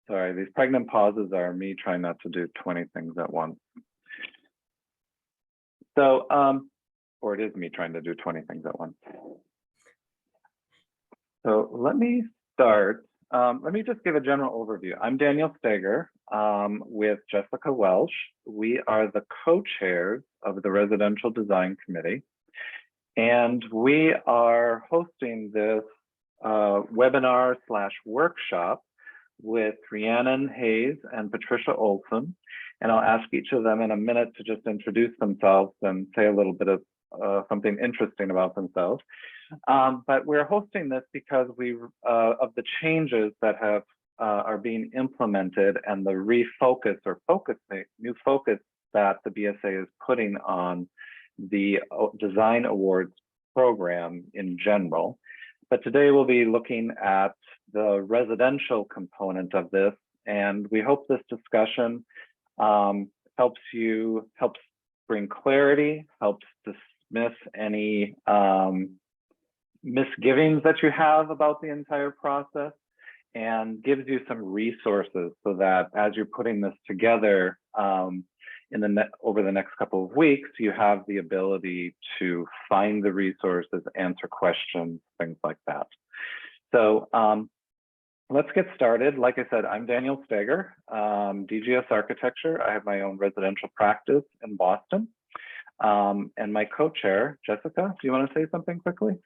Sorry, these pregnant pauses are me trying not to do 20 things at once. So, or it is me trying to do 20 things at once. So let me start. Let me just give a general overview. I'm Daniel Steger with Jessica Welsh. We are the co-chairs of the Residential Design Committee. And we are hosting this webinar / workshop with Rhiannon Hayes and Patricia Olshan. And I'll ask each of them in a minute to just introduce themselves and say a little bit of something interesting about themselves. But we're hosting this because of the changes that are being implemented and the refocus or new focus that the BSA is putting on the Design Awards program in general. But today we'll be looking at the residential component of this, and we hope this discussion helps bring clarity, helps dismiss any misgivings that you have about the entire process, and gives you some resources so that as you're putting this together over the next couple of weeks, you have the ability to find the resources, answer questions, things like that. So let's get started. Like I said, I'm Daniel Steger, DGS Architecture. I have my own residential practice in Boston. And my co-chair, Jessica, do you want to say something quickly?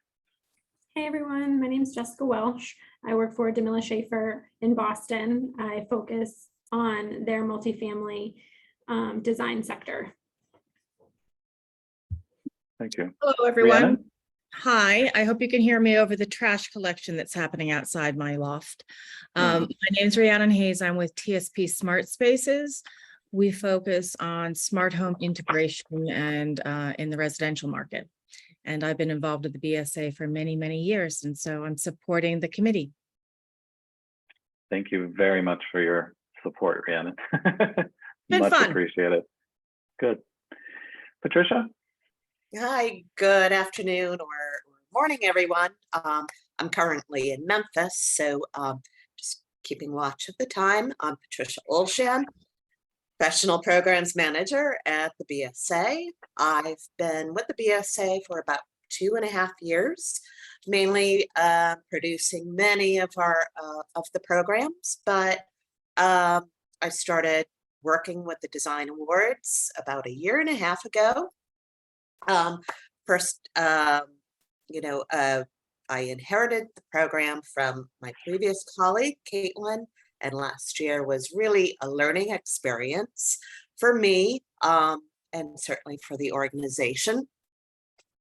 Hey everyone, my name is Jessica Welsh. I work for DeMille Schaefer in Boston. I focus on their multifamily design sector. Thank you. Hello, everyone. Rhiannon? Hi, I hope you can hear me over the trash collection that's happening outside my loft. My name is Rhiannon Hayes. I'm with TSP Smart Spaces. We focus on smart home integration and in the residential market. And I've been involved with the BSA for many, many years. And so I'm supporting the committee. Thank you very much for your support, Rhiannon. Been much fun. appreciated. Good. Patricia? Hi, good afternoon or morning, everyone. I'm currently in Memphis, so just keeping watch of the time. I'm Patricia Olshan, Professional Programs Manager at the BSA. I've been with the BSA for about 2.5 years, mainly producing many of the programs, but I started working with the Design Awards about 1.5 years ago. First, I inherited the program from my previous colleague, Caitlin, and last year was really a learning experience for me and certainly for the organization.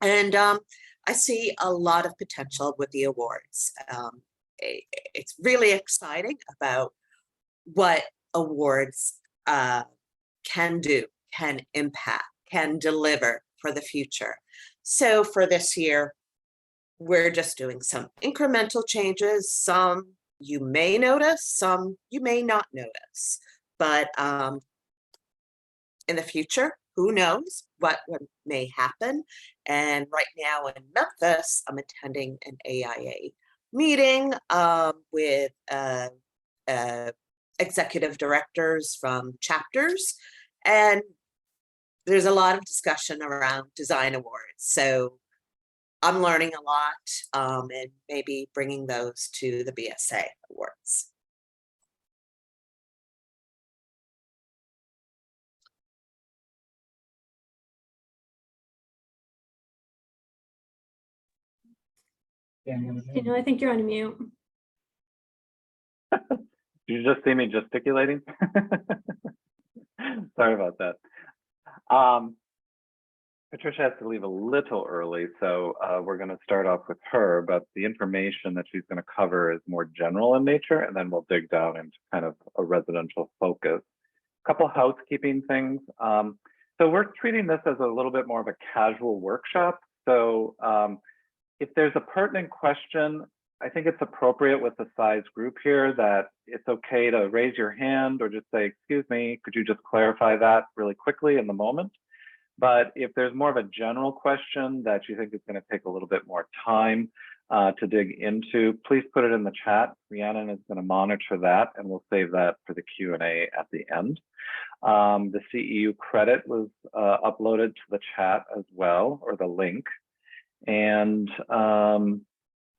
And I see a lot of potential with the awards. It's really exciting about what awards can do, can impact, can deliver for the future. So for this year, we're just doing some incremental changes. Some you may notice, some you may not notice. But in the future, who knows what may happen. And right now in Memphis, I'm attending an AIA meeting with executive directors from chapters. And there's a lot of discussion around design awards. So I'm learning a lot and maybe bringing those to the BSA awards. Daniel, I think you're on mute. Did you just see me gesticulating? Sorry about that. Patricia has to leave a little early, so we're going to start off with her, but the information that she's going to cover is more general in nature, and then we'll dig down into kind of a residential focus. A couple housekeeping things. So we're treating this as a little bit more of a casual workshop. So if there's a pertinent question, I think it's appropriate with the size group here that it's okay to raise your hand or just say, excuse me, could you just clarify that really quickly in the moment? But if there's more of a general question that you think is going to take a little bit more time, to dig into, please put it in the chat. Rhiannon is going to monitor that, and we'll save that for the Q&A at the end. The CEU credit was uploaded to the chat as well, or the link. And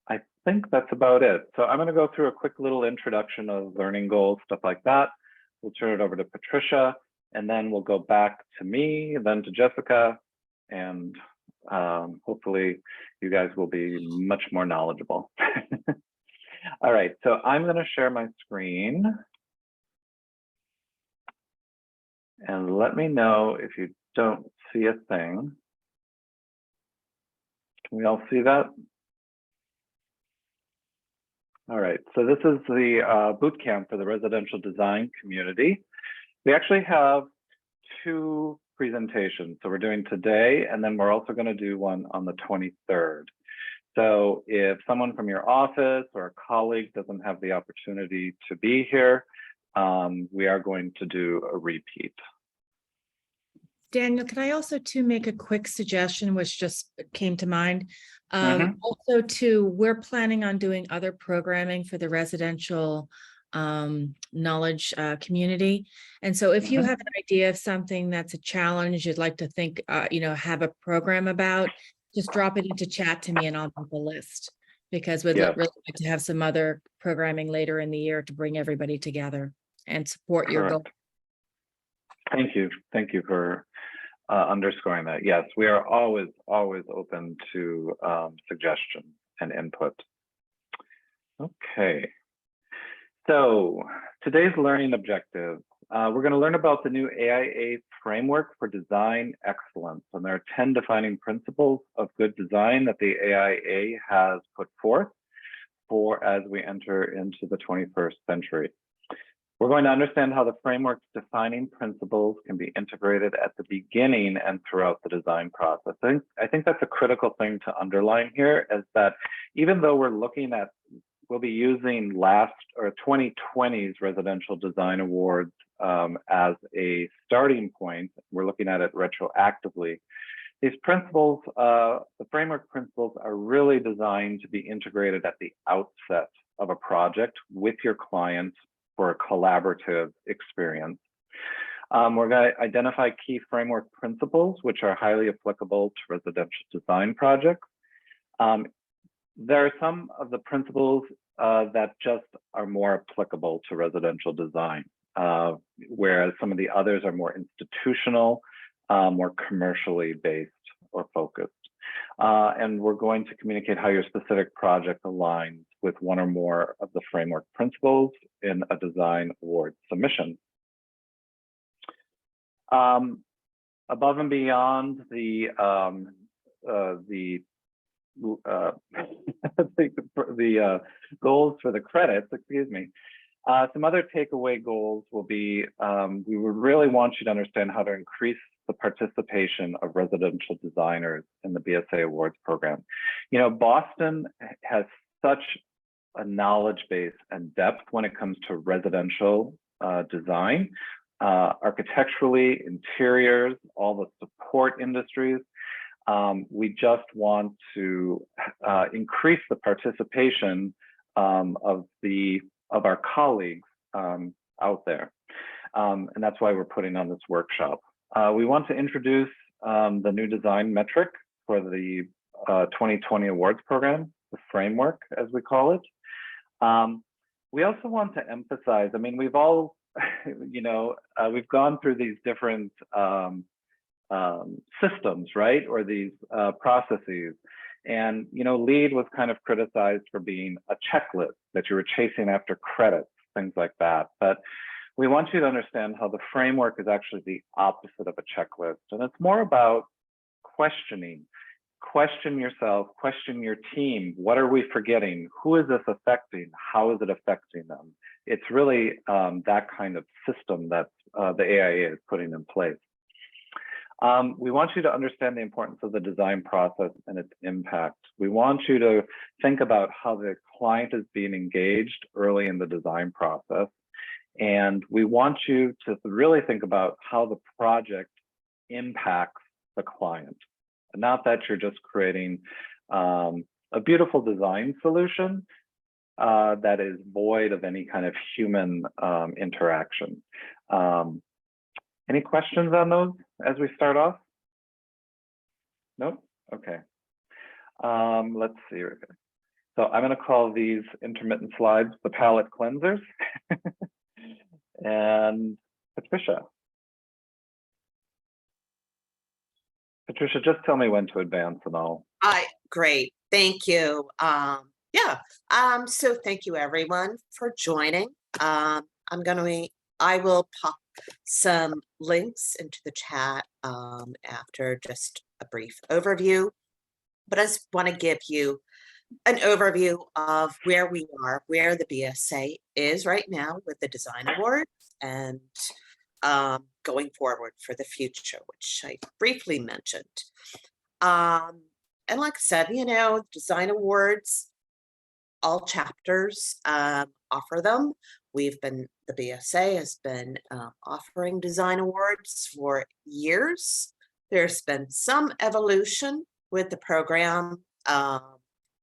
I think that's about it. So I'm going to go through a quick little introduction of learning goals, stuff like that. We'll turn it over to Patricia, and then we'll go back to me, then to Jessica, and hopefully you guys will be much more knowledgeable. All right, so I'm going to share my screen. And let me know if you don't see a thing. Can we all see that? All right, so this is the boot camp for the residential design community. We actually have 2 presentations. So we're doing today, and then we're also going to do one on the 23rd. So if someone from your office or a colleague doesn't have the opportunity to be here, we are going to do a repeat. Daniel, can I also too make a quick suggestion, which just came to mind? Also too, we're planning on doing other programming for the residential knowledge community. And so if you have an idea of something that's a challenge you'd like to think, have a program about, just drop it into chat to me and I'll make a list, because we'd really like to have some other programming later in the year to bring everybody together and support your goal. Thank you. Thank you for underscoring that. Yes, we are always open to suggestions and input. Okay. So today's learning objective, we're going to learn about the new AIA framework for design excellence. And there are 10 defining principles of good design that the AIA has put forth for as we enter into the 21st century. We're going to understand how the framework's defining principles can be integrated at the beginning and throughout the design process. I think that's a critical thing to underline here, is that even though we're looking at, we'll be using 2020's Residential Design Awards as a starting point. We're looking at it retroactively. These principles, the framework principles, are really designed to be integrated at the outset of a project with your client for a collaborative experience. We're going to identify key framework principles which are highly applicable to residential design projects. There are some of the principles that just are more applicable to residential design, whereas some of the others are more institutional, more commercially based or focused. And we're going to communicate how your specific project aligns with one or more of the framework principles in a design award submission. Above and beyond the goals for the credits, excuse me. Some other takeaway goals will be, we would really want you to understand how to increase the participation of residential designers in the BSA Awards program. You know, Boston has such a knowledge base and depth when it comes to residential design, architecturally, interiors, all the support industries. We just want to increase the participation of our colleagues out there. And that's why we're putting on this workshop. We want to introduce the new design metric for the 2020 awards program, the framework, as we call it. We also want to emphasize, I mean, we've all, we've gone through these different systems, right? Or these processes. And, LEED was kind of criticized for being a checklist, that you were chasing after credits, things like that. But we want you to understand how the framework is actually the opposite of a checklist. And it's more about questioning. Question yourself, question your team. What are we forgetting? Who is this affecting? How is it affecting them? It's really that kind of system that the AIA is putting in place. We want you to understand the importance of the design process and its impact. We want you to think about how the client is being engaged early in the design process. And we want you to really think about how the project impacts the client. Not that you're just creating a a beautiful design solution that is void of any kind of human interaction. Any questions on those as we start off? Nope. Okay. Let's see. So I'm going to call these intermittent slides the palette cleansers. And Patricia. Patricia, just tell me when to advance and I'll. Great. Thank you. So thank you everyone for joining. I will pop some links into the chat after just a brief overview, but I just want to give you an overview of where we are, where the BSA is right now with the Design Awards, and going forward for the future, which I briefly mentioned. And like I said, Design Awards, all chapters offer them. The BSA has been offering Design Awards for years. There's been some evolution with the program,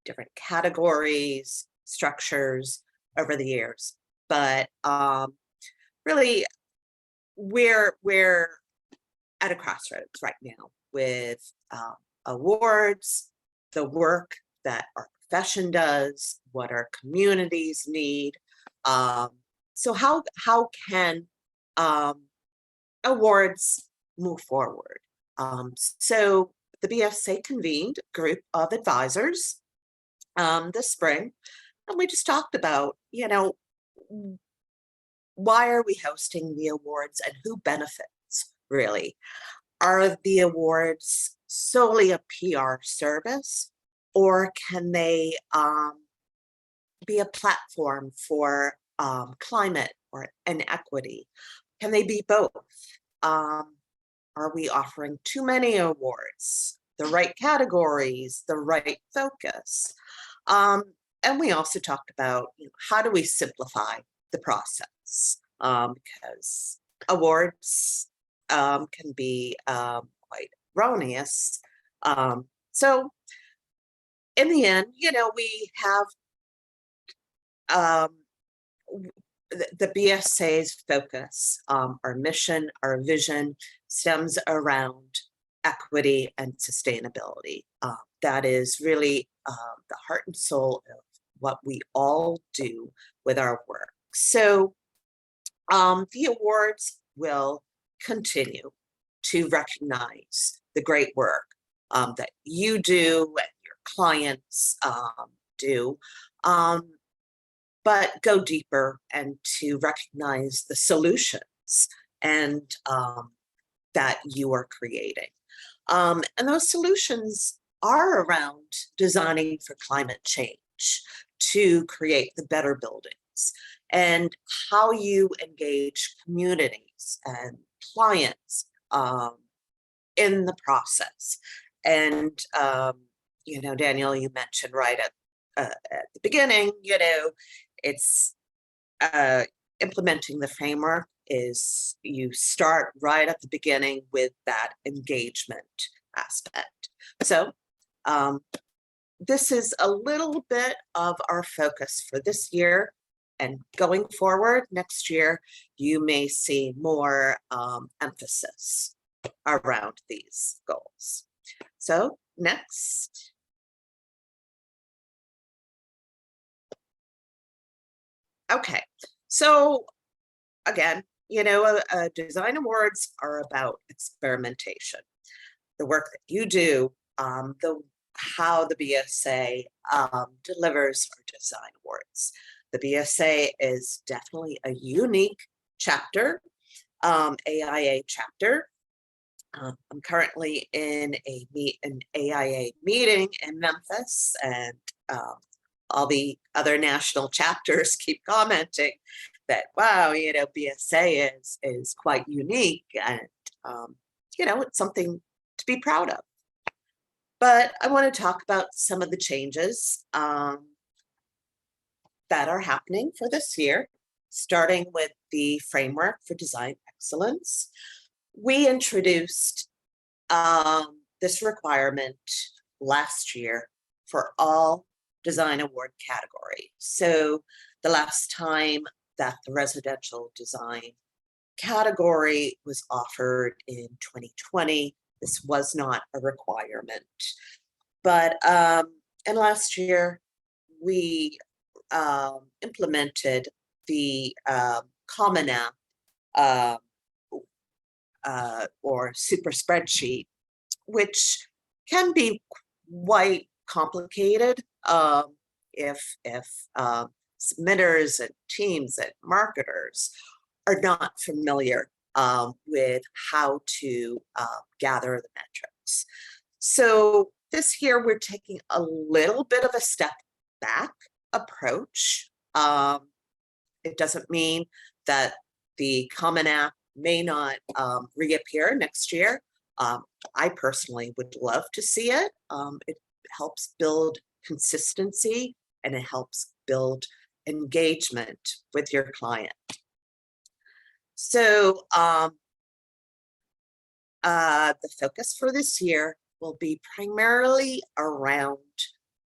different categories, structures over the years. But really, we're at a crossroads right now with awards, the work that our profession does, what our communities need. So how can awards move forward? So the BSA convened a group of advisors this spring, and we just talked about, why are we hosting the awards and who benefits really? Are the awards solely a PR service, or can they be a platform for climate or equity? Can they be both? Are we offering too many awards, the right categories, the right focus? And we also talked about how do we simplify the process, because awards can be quite erroneous. So in the end, we have the BSA's focus, our mission, our vision stems around equity and sustainability. That is really the heart and soul of what we all do with our work. So the awards will continue to recognize the great work that you do and your clients do, but go deeper and to recognize the solutions and that you are creating. And those solutions are around designing for climate change to create the better buildings, and how you engage communities and clients in the process. And, Daniel, you mentioned right at the beginning, it's implementing the framework is you start right at the beginning with that engagement aspect. So this is a little bit of our focus for this year, and going forward next year, you may see more emphasis around these goals. So next. Okay, so again, design awards are about experimentation, the work that you do, how the BSA delivers our design awards. The BSA is definitely a unique chapter, AIA chapter. I'm currently in an AIA meeting in Memphis, and all the other national chapters keep commenting that, wow, BSA is quite unique, and it's something to be proud of. But I want to talk about some of the changes that are happening for this year, starting with the framework for design excellence. We introduced this requirement last year for all design award categories. So the last time that the residential design category was offered in 2020, this was not a requirement. But and last year we implemented the Common App or super spreadsheet, which can be quite complicated if submitters and teams and marketers are not familiar with how to gather the metrics. So this year we're taking a little bit of a step back approach. It doesn't mean that the Common App may not reappear next year. I personally would love to see it. It helps build consistency and it helps build engagement with your client. So the focus for this year will be primarily around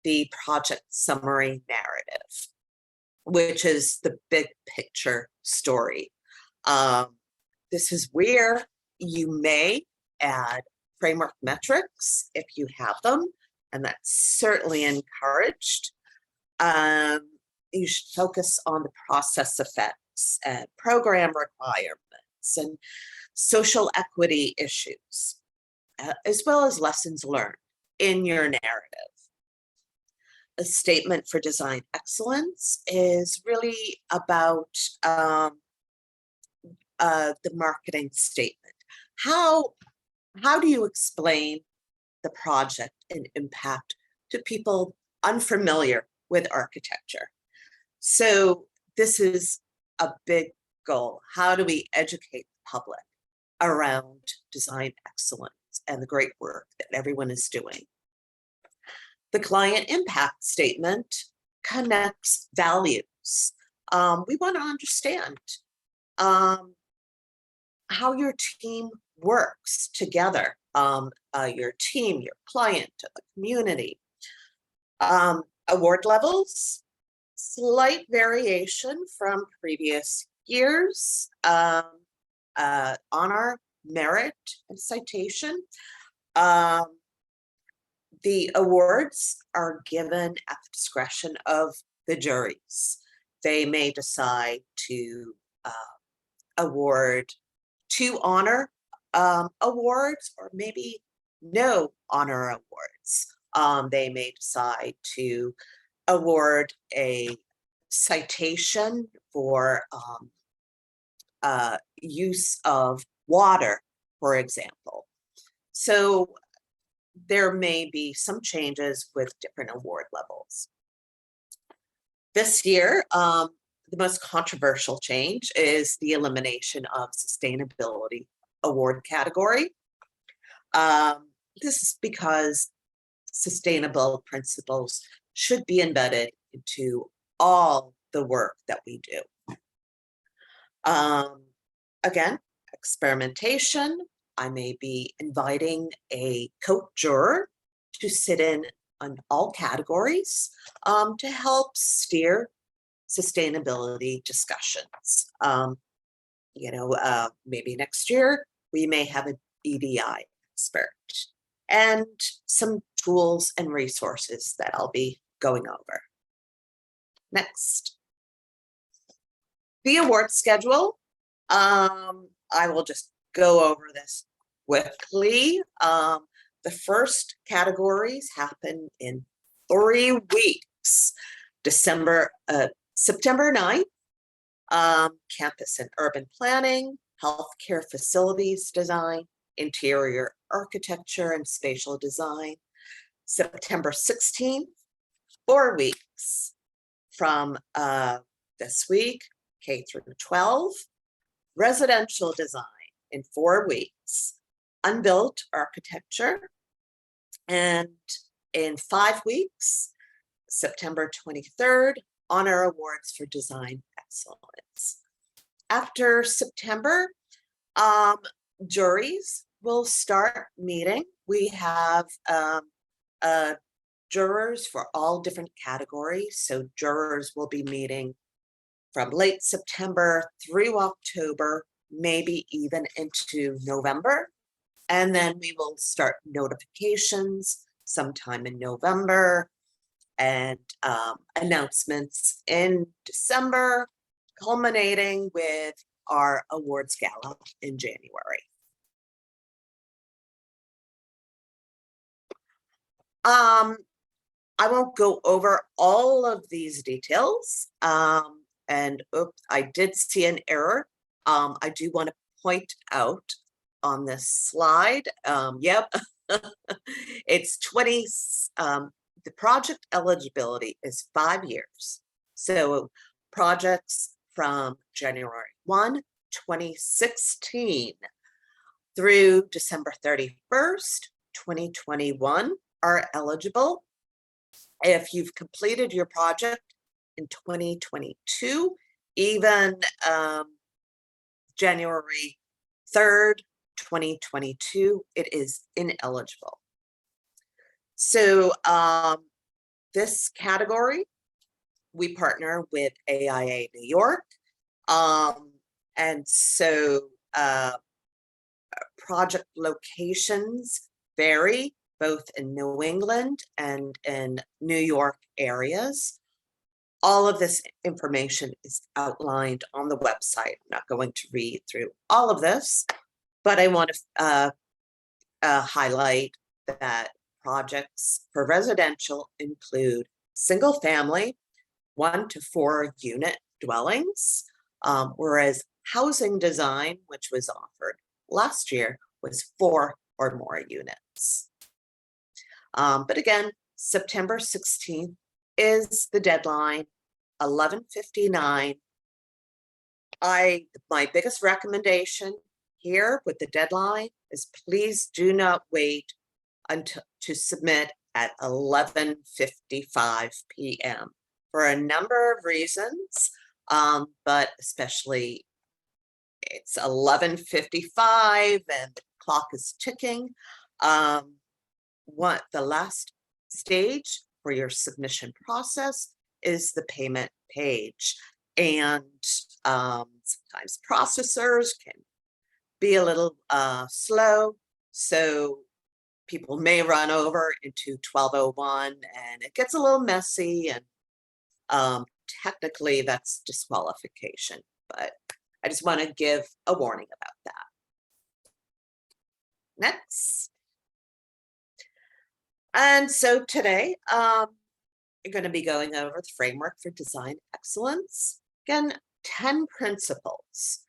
the project summary narrative, which is the big picture story. This is where you may add framework metrics if you have them, and that's certainly encouraged. You should focus on the process effects and program requirements and social equity issues, as well as lessons learned in your narrative. A statement for design excellence is really about the marketing statement. How do you explain the project and impact to people unfamiliar with architecture? So this is a big goal. How do we educate the public around design excellence and the great work that everyone is doing? The client impact statement connects values. We want to understand how your team works together, your team, your client, the community. Award levels, slight variation from previous years. Honor, merit, and citation. The awards are given at the discretion of the juries. They may decide to award 2 honor awards or maybe no honor awards. They may decide to award a citation for use of water, for example. So there may be some changes with different award levels. This year, the most controversial change is the elimination of sustainability award category. This is because sustainable principles should be embedded into all the work that we do. Again, experimentation. I may be inviting a co-juror to sit in on all categories to help steer sustainability discussions. Maybe next year we may have an EDI expert and some tools and resources that I'll be going over. Next. The award schedule. I will just go over this quickly. The first categories happen in 3 weeks. September 9th, campus and urban planning, healthcare facilities design, interior architecture and spatial design. September 16th, 4 weeks from this week, K through 12, residential design in 4 weeks, unbuilt architecture, and in 5 weeks, September 23rd, honor awards for design excellence. After September, juries will start meeting. We have a jurors for all different categories. So jurors will be meeting from late September through October, maybe even into November. And then we will start notifications sometime in November and announcements in December, culminating with our awards gala in January. I won't go over all of these details. And oops, I did see an error. I do want to point out on this slide, yep, it's 20, the project eligibility is 5 years. So projects from January 1, 2016 through December 31st, 2021 are eligible. If you've completed your project in 2022, even January 3rd, 2022, it is ineligible. So this category, we partner with AIA New York. And so project locations vary both in New England and in New York areas. All of this information is outlined on the website. I'm not going to read through all of this, but I want to highlight that projects for residential include single family, 1 to 4 unit dwellings, whereas housing design, which was offered last year, was 4 or more units. But again, September 16th is the deadline, 11:59. My biggest recommendation here with the deadline is please do not wait until to submit at 11:55 p.m. for a number of reasons, but especially it's 11:55 and the clock is ticking. What the last stage for your submission process is the payment page, and sometimes processors can be a little slow, so people may run over into 12:01 and it gets a little messy, and technically that's disqualification, but I just want to give a warning about that. Next. And so today, you're going to be going over the framework for design excellence. Again, 10 principles,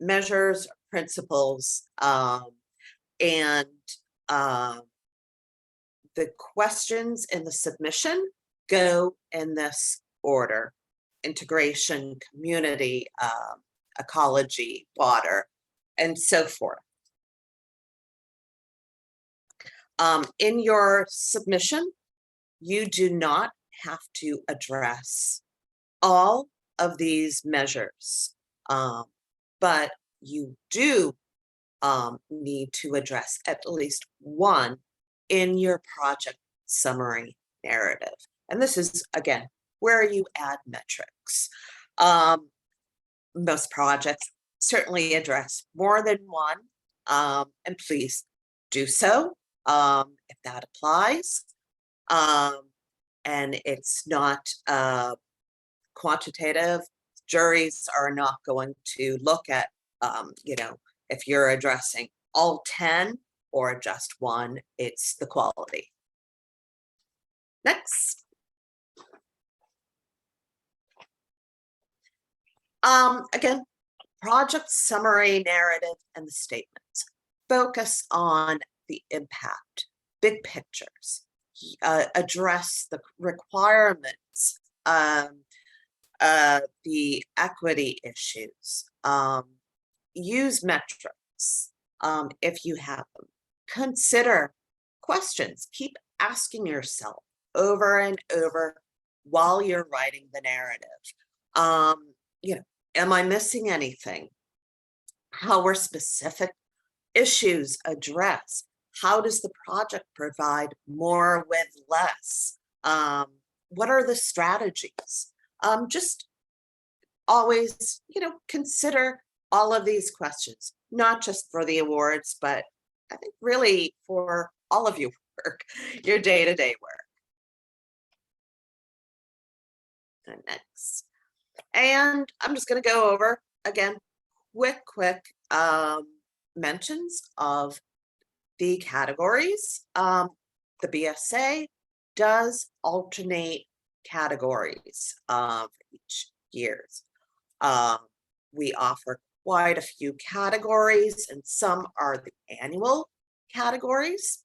measures, principles, and the questions in the submission go in this order: integration, community, ecology, water, and so forth. In your submission, you do not have to address all of these measures, but you do need to address at least one in your project summary narrative. And this is, again, where you add metrics. Most projects certainly address more than one, and please do so if that applies. And it's not quantitative. Juries are not going to look at, if you're addressing all 10 or just one, it's the quality. Next. Again, project summary narrative and the statements focus on the impact, big pictures, address the requirements, the equity issues, use metrics if you have them. Consider questions. Keep asking yourself over and over while you're writing the narrative. Am I missing anything? How were specific issues addressed? How does the project provide more with less? What are the strategies? Just always, consider all of these questions, not just for the awards, but I think really for all of your work, your day-to-day work. And next. And I'm just going to go over, again, quick mentions of the categories. The BSA does alternate categories for each year's. We offer quite a few categories, and some are the annual categories.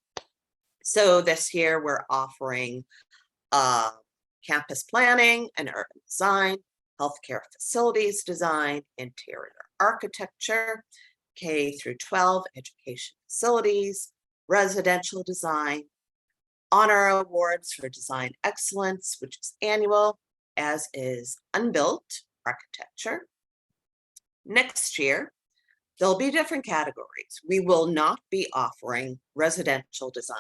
So this year we're offering campus planning and urban design, healthcare facilities design, interior architecture, K through 12 education facilities, residential design, honor awards for design excellence, which is annual, as is unbuilt architecture. Next year, there'll be different categories. We will not be offering residential design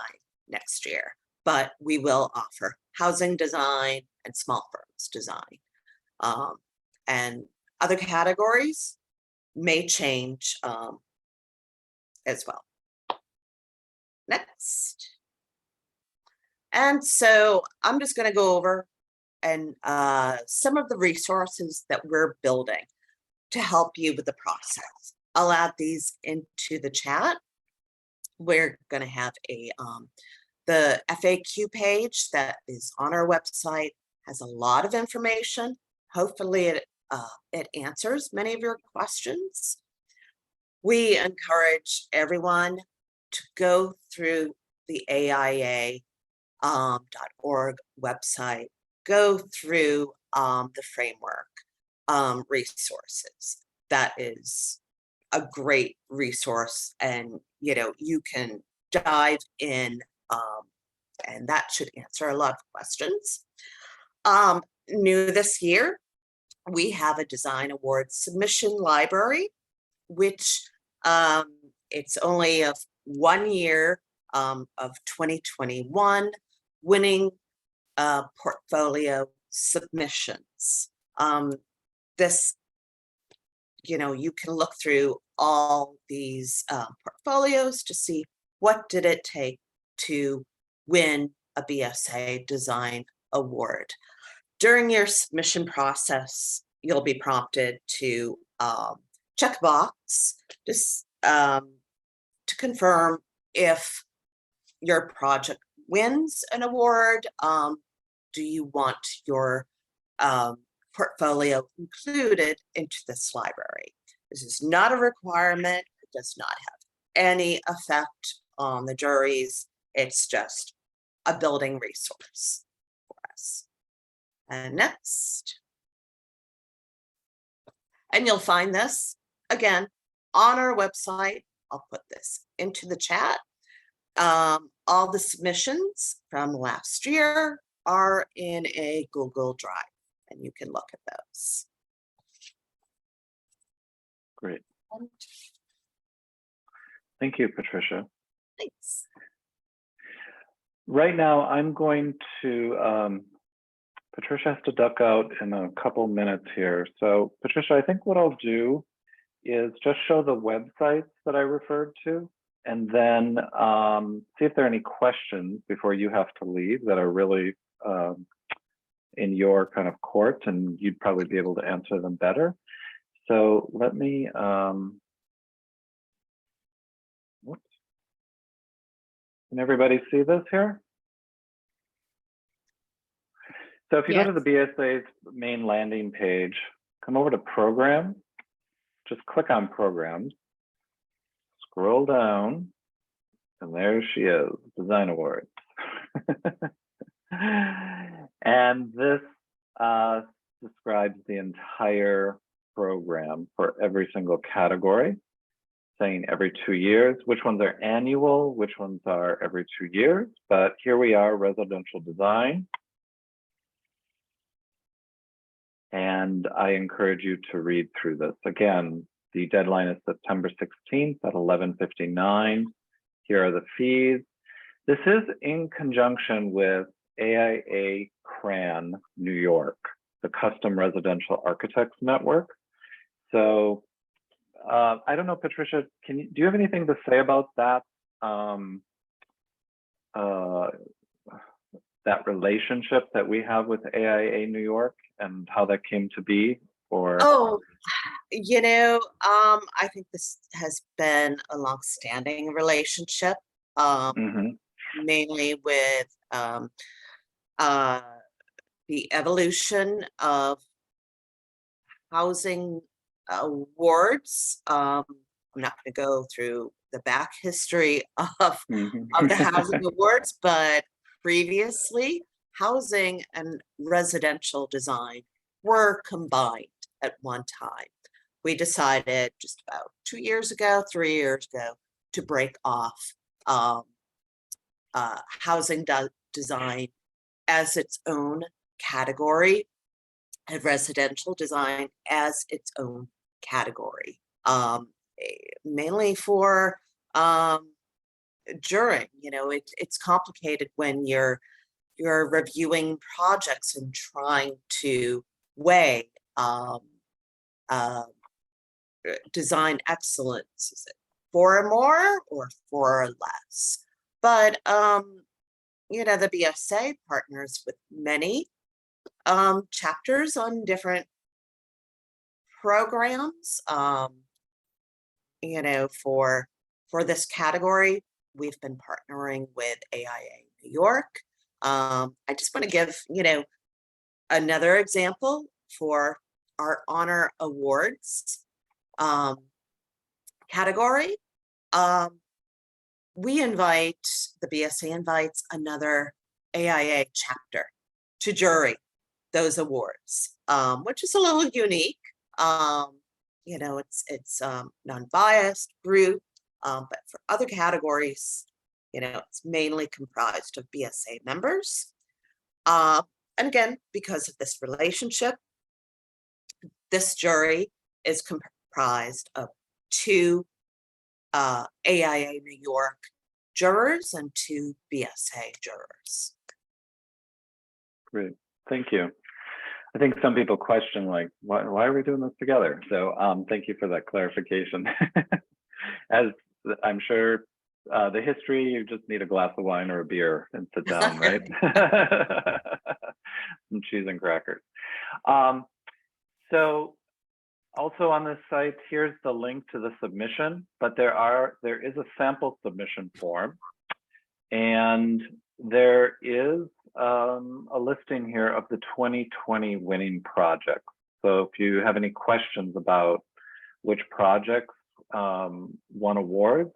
next year, but we will offer housing design and small firms design. And other categories may change as well. Next. And so I'm just going to go over and some of the resources that we're building to help you with the process. I'll add these into the chat. We're going to have the FAQ page that is on our website, has a lot of information. Hopefully it answers many of your questions. We encourage everyone to go through the AIA.org website, go through the framework resources. That is a great resource, and you can dive in, and that should answer a lot of questions. New this year, we have a design award submission library, which it's only of 1 year of 2021 winning portfolio submissions. This, you can look through all these portfolios to see what did it take to win a BSA design award. During your submission process, you'll be prompted to check a box just to confirm if your project wins an award. Do you want your portfolio included into this library? This is not a requirement. It does not have any effect on the juries. It's just a building resource for us. And next. And you'll find this, again, on our website. I'll put this into the chat. All the submissions from last year are in a Google Drive, and you can look at those. Great. Thank you, Patricia. Thanks. Right now, I'm going to, Patricia has to duck out in a couple minutes here. So Patricia, I think what I'll do is just show the websites that I referred to, and then see if there are any questions before you have to leave that are really in your kind of court, and you'd probably be able to answer them better. So let me, whoops. Can everybody see this here? So if you go to the BSA's main landing page, come over to Program, just click on Programs, scroll down, and there she is, Design Awards. And this describes the entire program for every single category, saying every 2 years, which ones are annual, which ones are every 2 years. But here we are, residential design. And I encourage you to read through this. Again, the deadline is September 16th at 11:59. Here are the fees. This is in conjunction with AIA CRAN New York, the Custom Residential Architects Network. So I don't know, Patricia, do you have anything to say about that? That relationship that we have with AIA New York and how that came to be? Or Oh, I think this has been a long-standing relationship, mainly with the evolution of housing awards. I'm not going to go through the back history of the housing awards, but previously, housing and residential design were combined at one time. We decided just about 3 years ago, to break off housing design as its own category and residential design as its own category, mainly for juring. It's complicated when you're reviewing projects and trying to weigh design excellence. Is it 4 or more or 4 or less? But the BSA partners with many chapters on different programs. For this category, we've been partnering with AIA New York. I just want to give, another example for our honor awards category. The BSA invites another AIA chapter to jury those awards, which is a little unique. It's non-biased group, but for other categories, it's mainly comprised of BSA members. And again, because of this relationship, this jury is comprised of 2 AIA New York jurors and 2 BSA jurors. Great, thank you. I think some people question, like, why are we doing this together? So thank you for that clarification. As I'm sure the history, you just need a glass of wine or a beer and sit down, right? Some cheese and crackers. So also on this site, here's the link to the submission, but there is a sample submission form, and there is a listing here of the 2020 winning projects. So if you have any questions about which projects won awards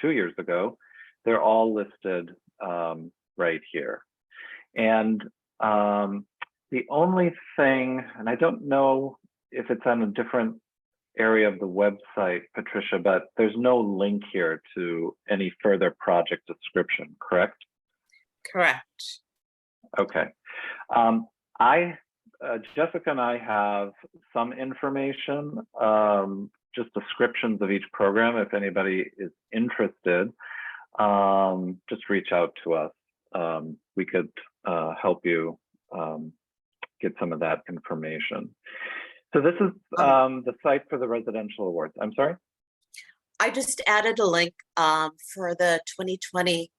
2 years ago, they're all listed right here. And the only thing, and I don't know if it's on a different area of the website, Patricia, but there's no link here to any further project description, correct? Correct. Okay. Jessica and I have some information, just descriptions of each program. If anybody is interested, just reach out to us. We could help you get some of that information. So this is the site for the residential awards. I'm sorry? I just added a link for the 2020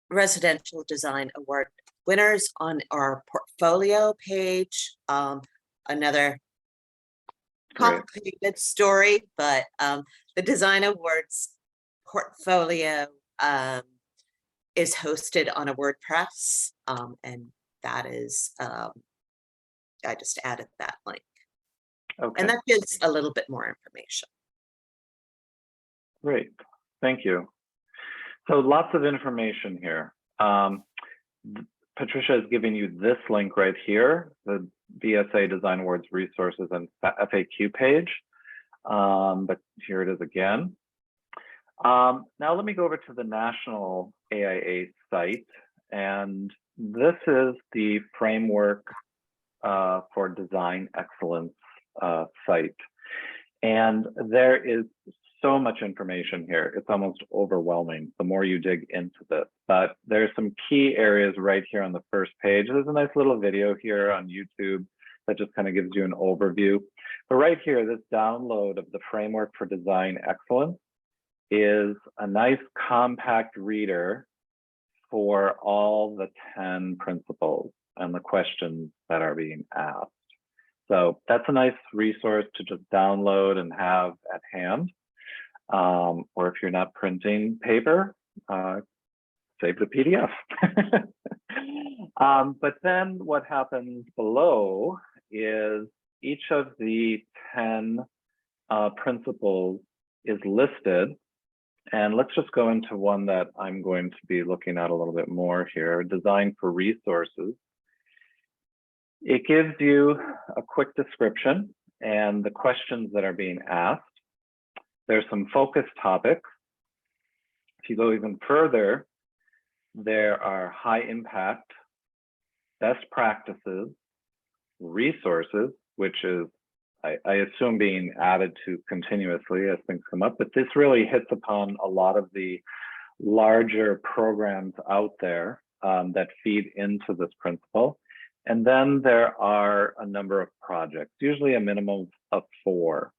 Residential Design Award winners on our portfolio page. Another complicated story, but the Design Awards portfolio is hosted on a WordPress, and that is, I just added that link. Okay. And that gives a little bit more information. Great, thank you. So lots of information here. Patricia is giving you this link right here, the BSA Design Awards resources and FAQ page. But here it is again. Now let me go over to the national AIA site. And this is the framework for design excellence site. And there is so much information here. It's almost overwhelming the more you dig into this. But there's some key areas right here on the first page. There's a nice little video here on YouTube that just kind of gives you an overview. But right here, this download of the Framework for Design Excellence is a nice compact reader for all the 10 principles and the questions that are being asked. So that's a nice resource to just download and have at hand. Or if you're not printing paper, save the PDF. But then what happens below is each of the 10 principles is listed. And let's just go into one that I'm going to be looking at a little bit more here, design for resources. It gives you a quick description and the questions that are being asked. There's some focus topics. If you go even further, there are high impact, best practices, resources, which is, I assume, being added to continuously as things come up, but this really hits upon a lot of the larger programs out there that feed into this principle. And then there are a number of projects, usually a minimum of 4,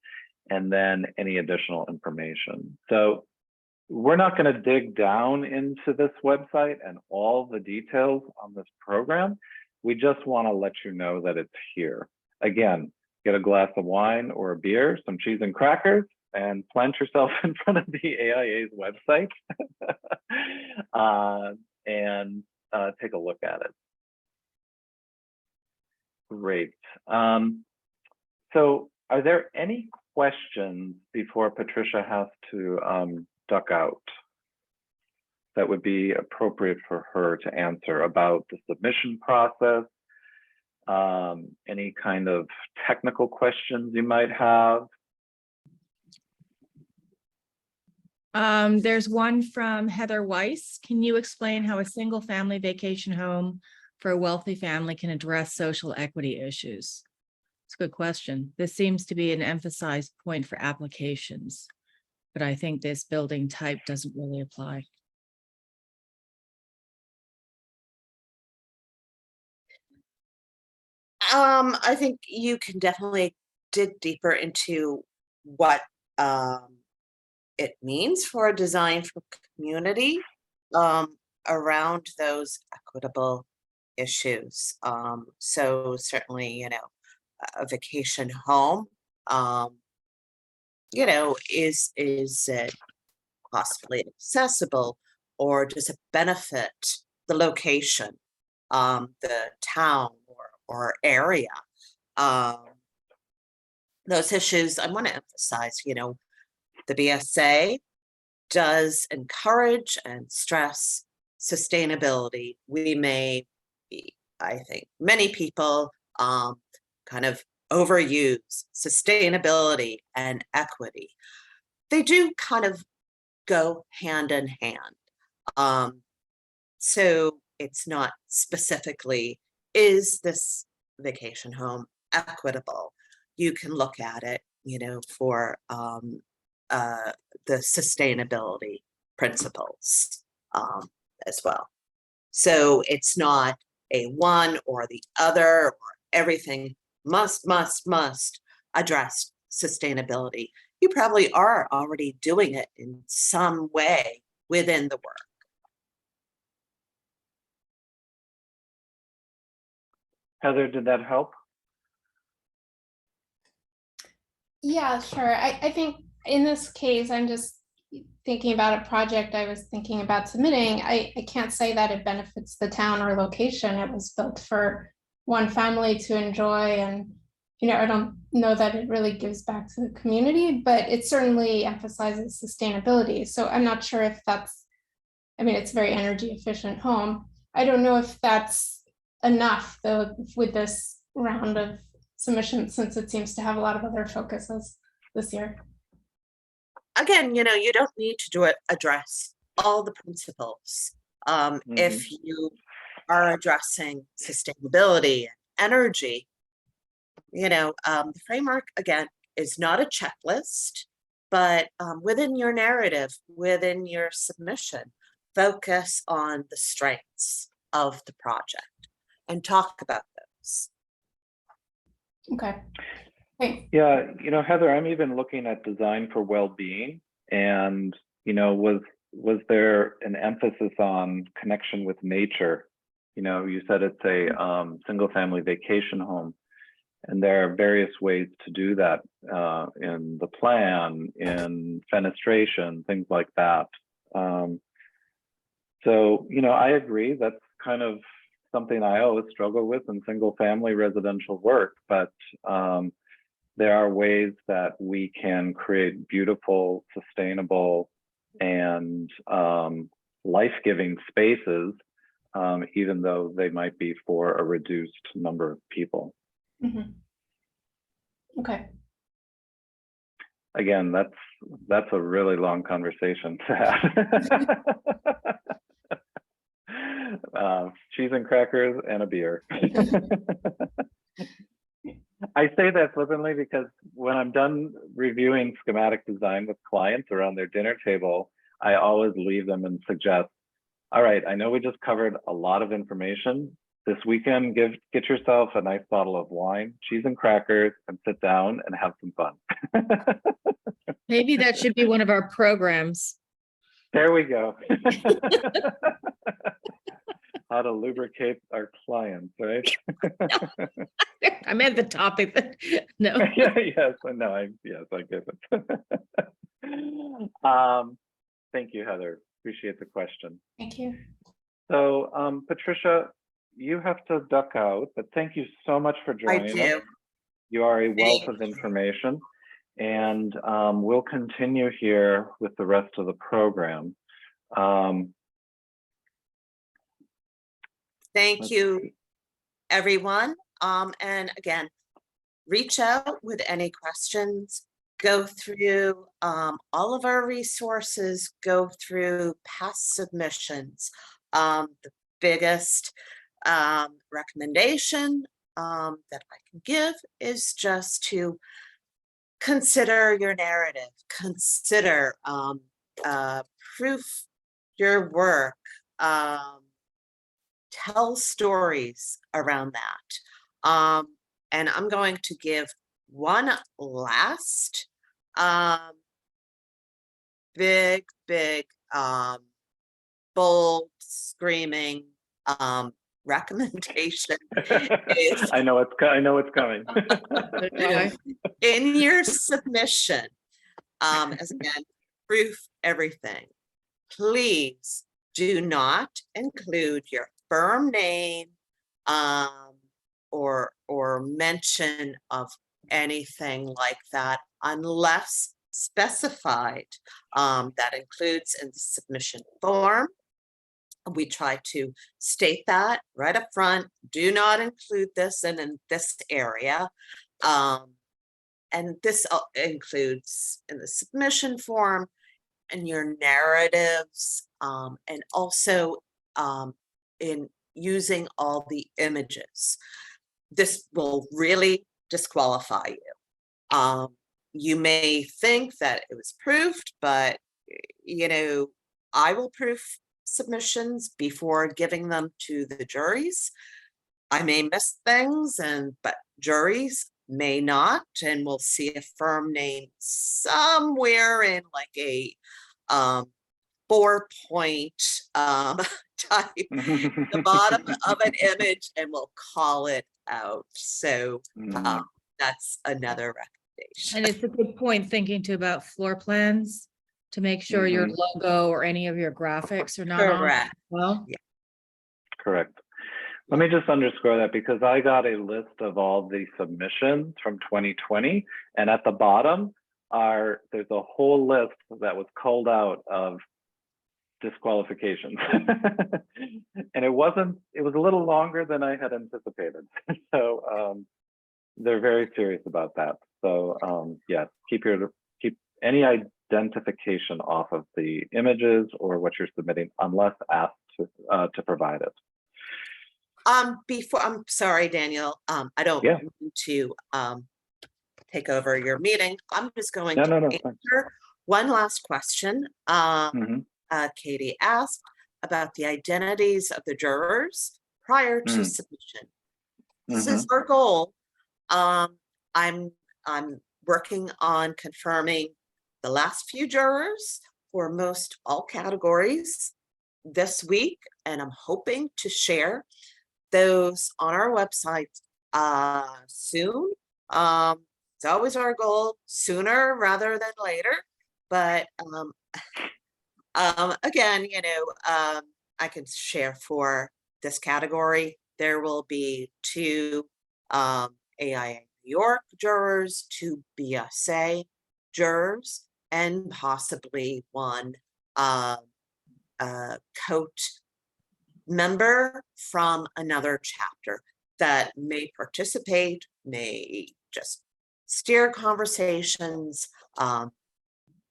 and then any additional information. So we're not going to dig down into this website and all the details on this program. We just want to let you know that it's here. Again, get a glass of wine or a beer, some cheese and crackers, and plant yourself in front of the AIA's website and take a look at it. Great. So are there any questions before Patricia has to duck out that would be appropriate for her to answer about the submission process? Any kind of technical questions you might have? There's one from Heather Weiss. Can you explain how a single family vacation home for a wealthy family can address social equity issues? It's a good question. This seems to be an emphasized point for applications, but I think this building type doesn't really apply. I think you can definitely dig deeper into what it means for a design for community around those equitable issues. So certainly, you know, a vacation home, you know, is it possibly accessible, or does it benefit the location, the town or area? Those issues I want to emphasize, you know, the BSA does encourage and stress sustainability. We may be, I think, many people kind of overuse sustainability and equity. They do kind of go hand in hand. So it's not specifically, is this vacation home equitable? You can look at it, you know, for the sustainability principles as well. So it's not a one or the other, or everything must address sustainability. You probably are already doing it in some way within the work. Heather, did that help? Yeah, sure. I think in this case, I'm just thinking about a project I was thinking about submitting. I can't say that it benefits the town or location. It was built for one family to enjoy, and you know, I don't know that it really gives back to the community, but it certainly emphasizes sustainability. So I'm not sure if that's, I mean, it's a very energy efficient home. I don't know if that's enough though with this round of submissions, since it seems to have a lot of other focuses this year. Again, you know, you don't need to address all the principles. If you are addressing sustainability and energy, you know, the framework, again, is not a checklist. but within your narrative, within your submission, focus on the strengths of the project and talk about those. Okay. Thanks. Yeah, Heather, I'm even looking at design for well-being, and was there an emphasis on connection with nature? You said it's a single-family vacation home, and there are various ways to do that in the plan, in fenestration, things like that. So, I agree. That's kind of something I always struggle with in single-family residential work, but there are ways that we can create beautiful, sustainable, and life-giving spaces, even though they might be for a reduced number of people. Mhm. Okay. Again, that's a really long conversation to have. Cheese and crackers and a beer. I say that flippantly because when I'm done reviewing schematic design with clients around their dinner table, I always leave them and suggest, all right, I know we just covered a lot of information. This weekend, get yourself a nice bottle of wine, cheese and crackers, and sit down and have some fun. Maybe that should be one of our programs. There we go. How to lubricate our clients, right? I meant the topic, but no. Yes, I get it. Thank you, Heather. Appreciate the question. Thank you. So, Patricia, you have to duck out, but thank you so much for joining us. You are a wealth of information, and we'll continue here with the rest of the program. Thank you, everyone. And again, reach out with any questions, go through all of our resources, go through past submissions. The biggest recommendation that I can give is just to consider your narrative, consider proof your work, tell stories around that. And I'm going to give one last big, bold, screaming recommendation. I know it's coming. In your submission, as again, proof everything. Please do not include your firm name or mention of anything like that unless specified. That includes in the submission form. We try to state that right up front. Do not include this in this area. And this includes in the submission form and your narratives, and also in using all the images. This will really disqualify you. You may think that it was proofed, but I will proof submissions before giving them to the juries. I may miss things, but juries may not, and we'll see a firm name somewhere in like a 4-point type the bottom of an image, and we'll call it out. So that's another recommendation. And it's a good point thinking too about floor plans to make sure your logo or any of your graphics are not Correct. on well. Yeah. Correct. Let me just underscore that because I got a list of all the submissions from 2020, and at the bottom there's a whole list that was called out of disqualifications. And it was a little longer than I had anticipated. So they're very serious about that. So yes, keep any identification off of the images or what you're submitting unless asked to provide it. I'm sorry, Daniel. I don't mean to take over your meeting. I'm just going to answer One last question. Mhm. Katie asked about the identities of the jurors prior to submission. This is our goal. I'm working on confirming the last few jurors for most all categories this week, and I'm hoping to share those on our website soon. It's always our goal, sooner rather than later. But again, I can share for this category. There will be 2 AIA New York jurors, 2 BSA jurors, and possibly 1 coach member from another chapter that may participate, may just steer conversations,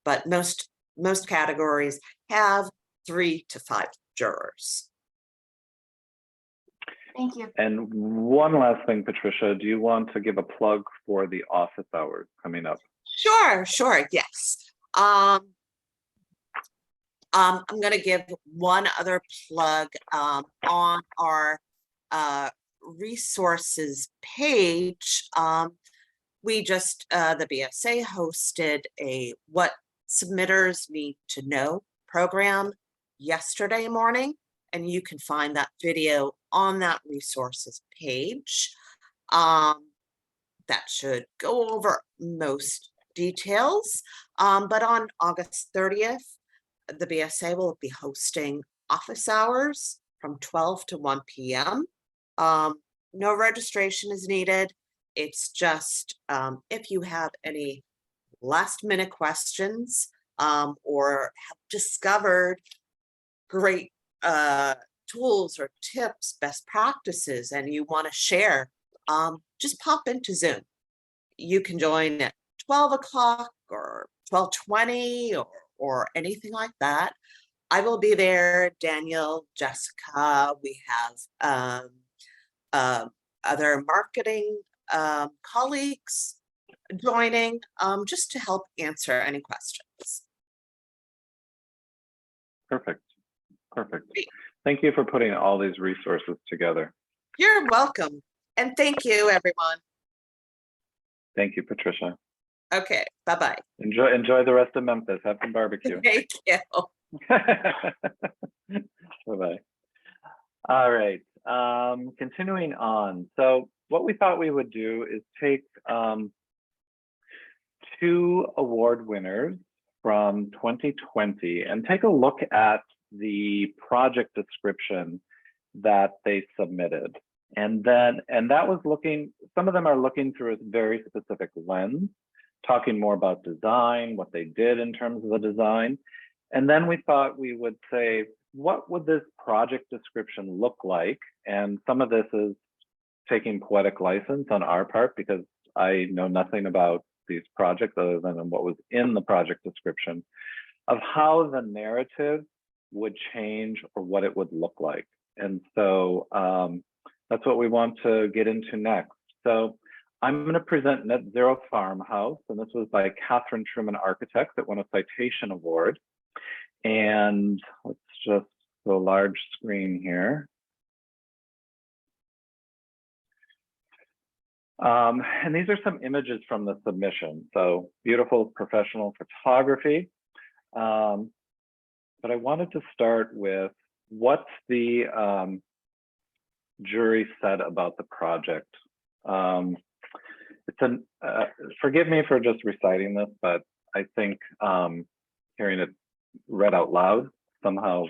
but most categories have 3 to 5 jurors. Thank you. And one last thing, Patricia, do you want to give a plug for the office hours coming up? Sure, yes. I'm going to give one other plug on our resources page. We just, the BSA hosted a What Submitters Need to Know program yesterday morning, and you can find that video on that resources page. That should go over most details, but on August 30th, the BSA will be hosting office hours from 12 to 1 p.m. No registration is needed. It's just if you have any last minute questions or have discovered great tools or tips, best practices, and you want to share, just pop into Zoom. You can join at 12 o'clock or 12:20 or anything like that. I will be there, Daniel, Jessica. We have other marketing colleagues joining just to help answer any questions. Perfect. Thank you for putting all these resources together. You're welcome. And thank you, everyone. Thank you, Patricia. Okay, bye-bye. Enjoy the rest of Memphis. Have some barbecue. Thank you. Bye-bye. All right, continuing on. So what we thought we would do is take 2 award winners from 2020 and take a look at the project description that they submitted. And that was looking, some of them are looking through a very specific lens, talking more about design, what they did in terms of the design. And then we thought we would say, what would this project description look like? And some of this is taking poetic license on our part because I know nothing about these projects other than what was in the project description, of how the narrative would change or what it would look like. And so that's what we want to get into next. So I'm going to present Net Zero Farmhouse, and this was by Catherine Truman Architects that won a citation award. And let's just go large screen here. And these are some images from the submission. So beautiful professional photography. But I wanted to start with what the jury said about the project. Forgive me for just reciting this, but I think hearing it read out loud somehow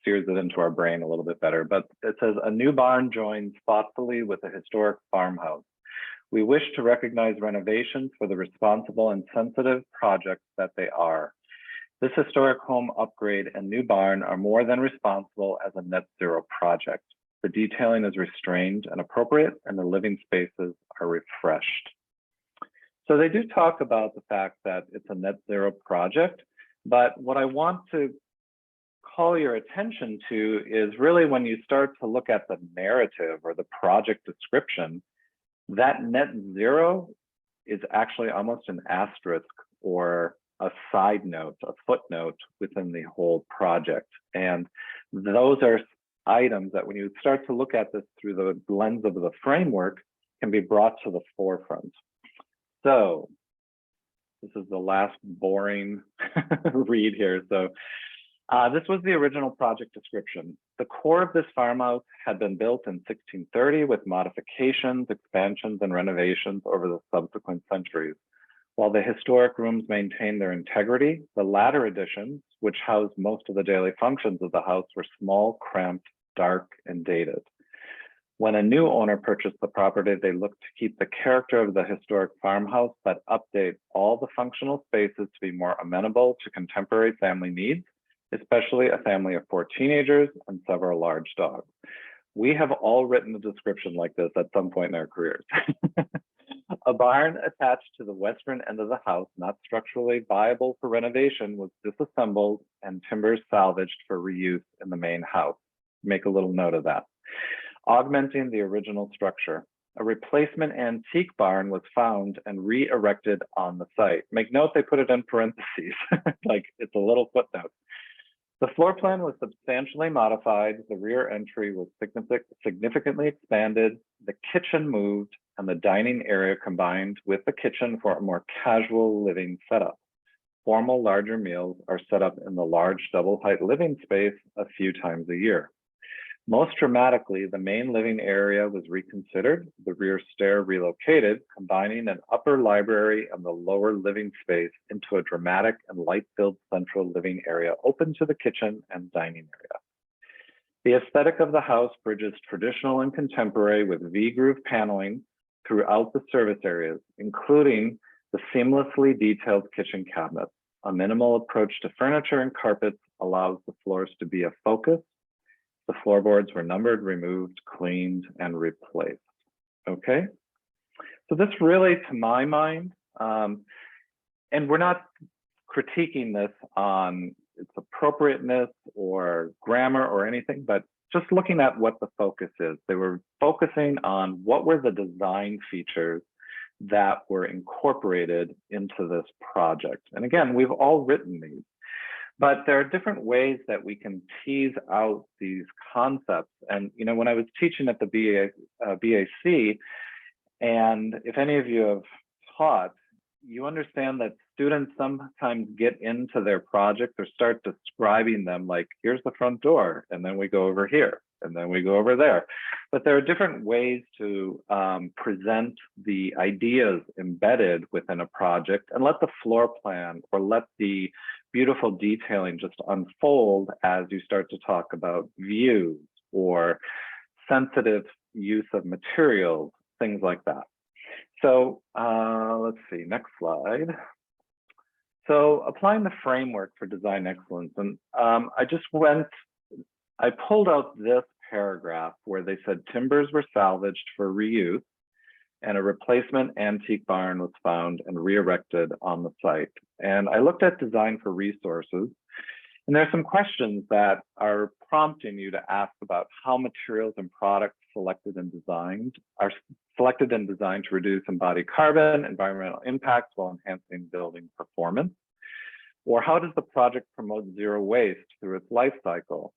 steers it into our brain a little bit better. But it says, a new barn joins thoughtfully with a historic farmhouse. We wish to recognize renovations for the responsible and sensitive projects that they are. This historic home upgrade and new barn are more than responsible as a net zero project. The detailing is restrained and appropriate, and the living spaces are refreshed. So they do talk about the fact that it's a net zero project, but what I want to call your attention to is really when you start to look at the narrative or the project description, that net zero is actually almost an asterisk or side note, a footnote within the whole project. And those are items that when you start to look at this through the lens of the framework can be brought to the forefront. So this is the last boring read here. So this was the original project description. The core of this farmhouse had been built in 1630 with modifications, expansions, and renovations over the subsequent centuries. While the historic rooms maintained their integrity, the latter additions, which housed most of the daily functions of the house, were small, cramped, dark, and dated. When a new owner purchased the property, they looked to keep the character of the historic farmhouse, but update all the functional spaces to be more amenable to contemporary family needs, especially a family of 4 teenagers and several large dogs. We have all written a description like this at some point in our careers. A barn attached to the western end of the house, not structurally viable for renovation, was disassembled and timbers salvaged for reuse in the main house. Make a little note of that. Augmenting the original structure. A replacement antique barn was found and re-erected on the site. Make note they put it in parentheses, like it's a little footnote. The floor plan was substantially modified. The rear entry was significantly expanded. The kitchen moved and the dining area combined with the kitchen for a more casual living setup. Formal larger meals are set up in the large double height living space a few times a year. Most dramatically, the main living area was reconsidered, the rear stair relocated, combining an upper library and the lower living space into a dramatic and light-filled central living area open to the kitchen and dining area. The aesthetic of the house bridges traditional and contemporary with V-groove paneling throughout the service areas, including the seamlessly detailed kitchen cabinets. A minimal approach to furniture and carpets allows the floors to be a focus. The floorboards were numbered, removed, cleaned, and replaced. Okay, so this really, to my mind, and we're not critiquing this on its appropriateness or grammar or anything, but just looking at what the focus is. They were focusing on what were the design features that were incorporated into this project. And again, we've all written these. But there are different ways that we can tease out these concepts. And, you know, when I was teaching at the BAC, and if any of you have taught, you understand that students sometimes get into their projects or start describing them like, here's the front door, and then we go over here, and then we go over there. But there are different ways to present the ideas embedded within a project and let the floor plan or let the beautiful detailing just unfold as you start to talk about views or sensitive use of materials, things like that. So let's see, next slide. So applying the framework for design excellence. And I pulled out this paragraph where they said timbers were salvaged for reuse and a replacement antique barn was found and re-erected on the site. And I looked at design for resources, and there are some questions that are prompting you to ask about how materials and products selected and designed are selected and designed to reduce embodied carbon, environmental impacts while enhancing building performance. Or how does the project promote zero waste through its life cycle?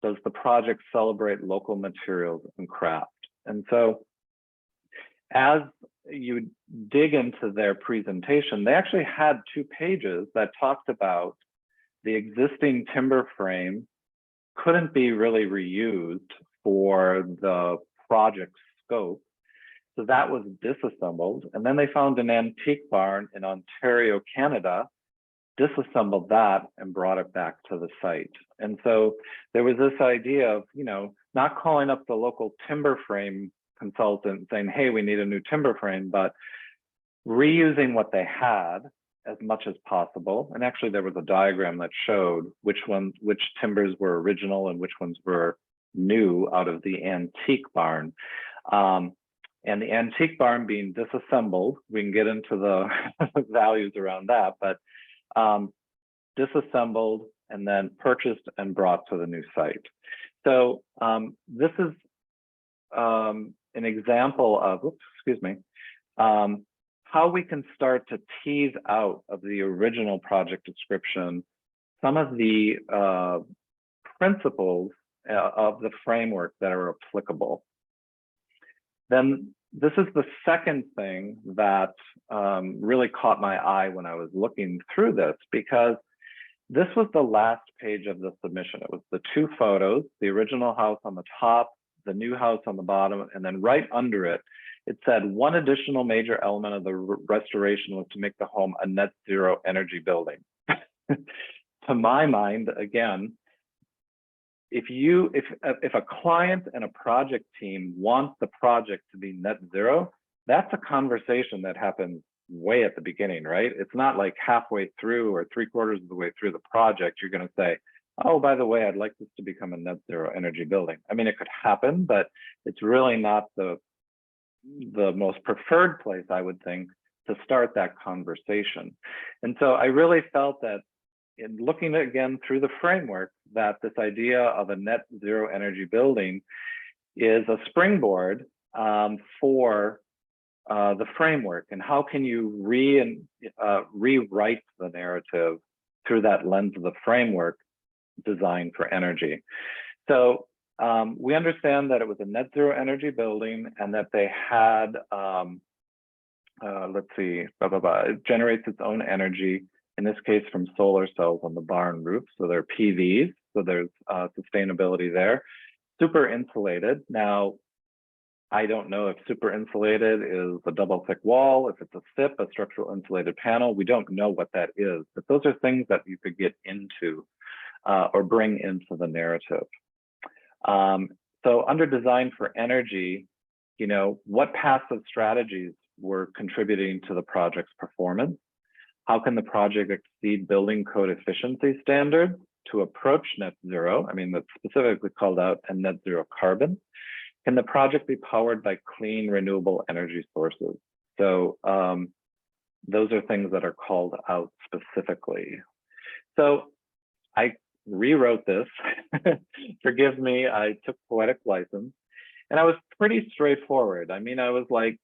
Does the project celebrate local materials and craft? And so as you dig into their presentation, they actually had 2 pages that talked about the existing timber frame couldn't be really reused for the project scope. So that was disassembled. And then they found an antique barn in Ontario, Canada, disassembled that and brought it back to the site. And so there was this idea of, you know, not calling up the local timber frame consultant saying, hey, we need a new timber frame, but reusing what they had as much as possible. And actually there was a diagram that showed which timbers were original and which ones were new out of the antique barn. And the antique barn being disassembled, we can get into the values around that, but disassembled and then purchased and brought to the new site. So this is an example of, how we can start to tease out of the original project description some of the principles of the framework that are applicable. Then this is the second thing that really caught my eye when I was looking through this, because this was the last page of the submission. It was the two photos, the original house on the top, the new house on the bottom, and then right under it, it said one additional major element of the restoration was to make the home a net zero energy building. To my mind, again, if a client and a project team wants the project to be net zero, that's a conversation that happens way at the beginning, right? It's not like halfway through or 3/4 of the way through the project, you're going to say, oh, by the way, I'd like this to become a net zero energy building. I mean, it could happen, but it's really not the most preferred place, I would think, to start that conversation. And so I really felt that in looking again through the framework, that this idea of a net zero energy building is a springboard for the framework, and how can you rewrite the narrative through that lens of the framework designed for energy. So we understand that it was a net zero energy building and that they had, let's see, it generates its own energy, in this case from solar cells on the barn roof. So they're PVs, so there's sustainability there. Super insulated. Now, I don't know if super insulated is a double thick wall, if it's a SIP, a structural insulated panel. We don't know what that is, but those are things that you could get into or bring into the narrative. So under design for energy, you know, what passive strategies were contributing to the project's performance? How can the project exceed building code efficiency standards to approach net zero? I mean, that's specifically called out, and net zero carbon. Can the project be powered by clean, renewable energy sources? So those are things that are called out specifically. So I rewrote this. Forgive me, I took poetic license, and I was pretty straightforward. I mean, I was like,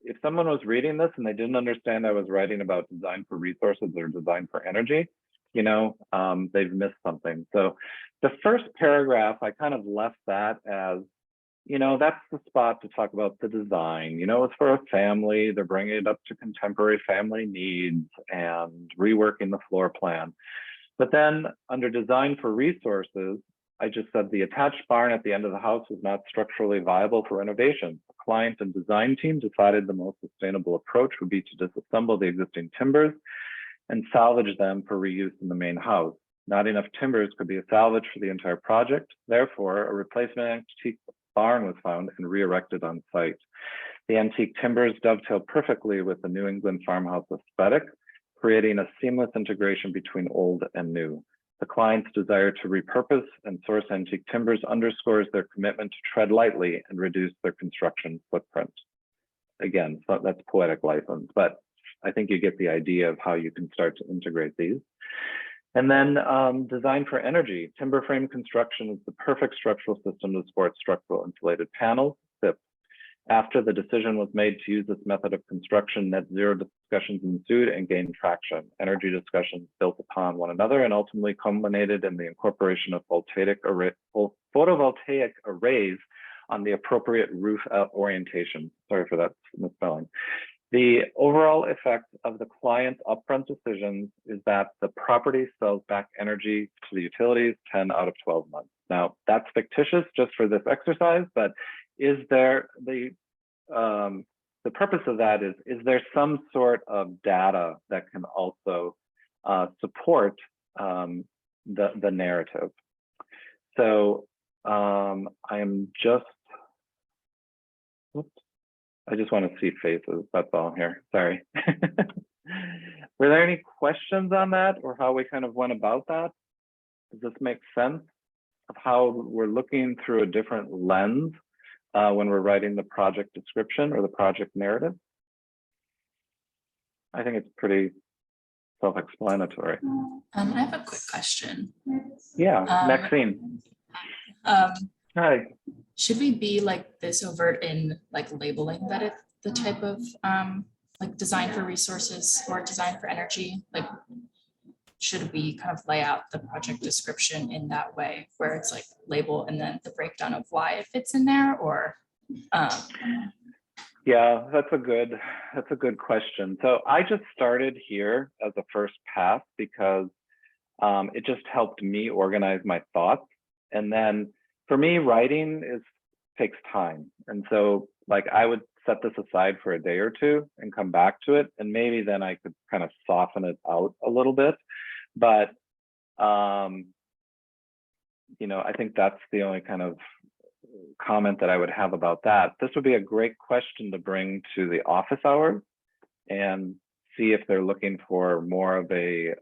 if someone was reading this and they didn't understand I was writing about design for resources or design for energy, you know, they've missed something. So the first paragraph, I kind of left that as, you know, that's the spot to talk about the design. You know, it's for a family. They're bringing it up to contemporary family needs and reworking the floor plan. But then under design for resources, I just said the attached barn at the end of the house was not structurally viable for renovation. The client and design team decided the most sustainable approach would be to disassemble the existing timbers and salvage them for reuse in the main house. Not enough timbers could be salvaged for the entire project. Therefore, a replacement antique barn was found and re-erected on site. The antique timbers dovetail perfectly with the New England farmhouse aesthetic, creating a seamless integration between old and new. The client's desire to repurpose and source antique timbers underscores their commitment to tread lightly and reduce their construction footprint. Again, so that's poetic license, but I think you get the idea of how you can start to integrate these. And then design for energy. Timber frame construction is the perfect structural system to support structural insulated panels, SIP. After the decision was made to use this method of construction, net zero discussions ensued and gained traction. Energy discussions built upon one another and ultimately culminated in the incorporation of photovoltaic arrays on the appropriate roof orientation. Sorry for that misspelling. The overall effect of the client's upfront decisions is that the property sells back energy to the utilities 10 out of 12 months. Now, that's fictitious just for this exercise, but is there the purpose of that is there some sort of data that can also support the narrative? So I am just, whoops, I just want to see faces, that's all here, sorry. Were there any questions on that or how we kind of went about that? Does this make sense of how we're looking through a different lens when we're writing the project description or the project narrative? I think it's pretty self-explanatory. I have a quick question. Yeah, Maxine. Hi. Should we be like this overt in like labeling that it's the type of like design for resources, smart design for energy, like should we kind of lay out the project description in that way where it's like label and then the breakdown of why it fits in there, or Yeah, that's a good question. So I just started here as a first pass because it just helped me organize my thoughts. And then for me, writing takes time. And so like I would set this aside for a day or two and come back to it. And maybe then I could kind of soften it out a little bit. But, you know, I think that's the only kind of comment that I would have about that. This would be a great question to bring to the office hours and see if they're looking for more of a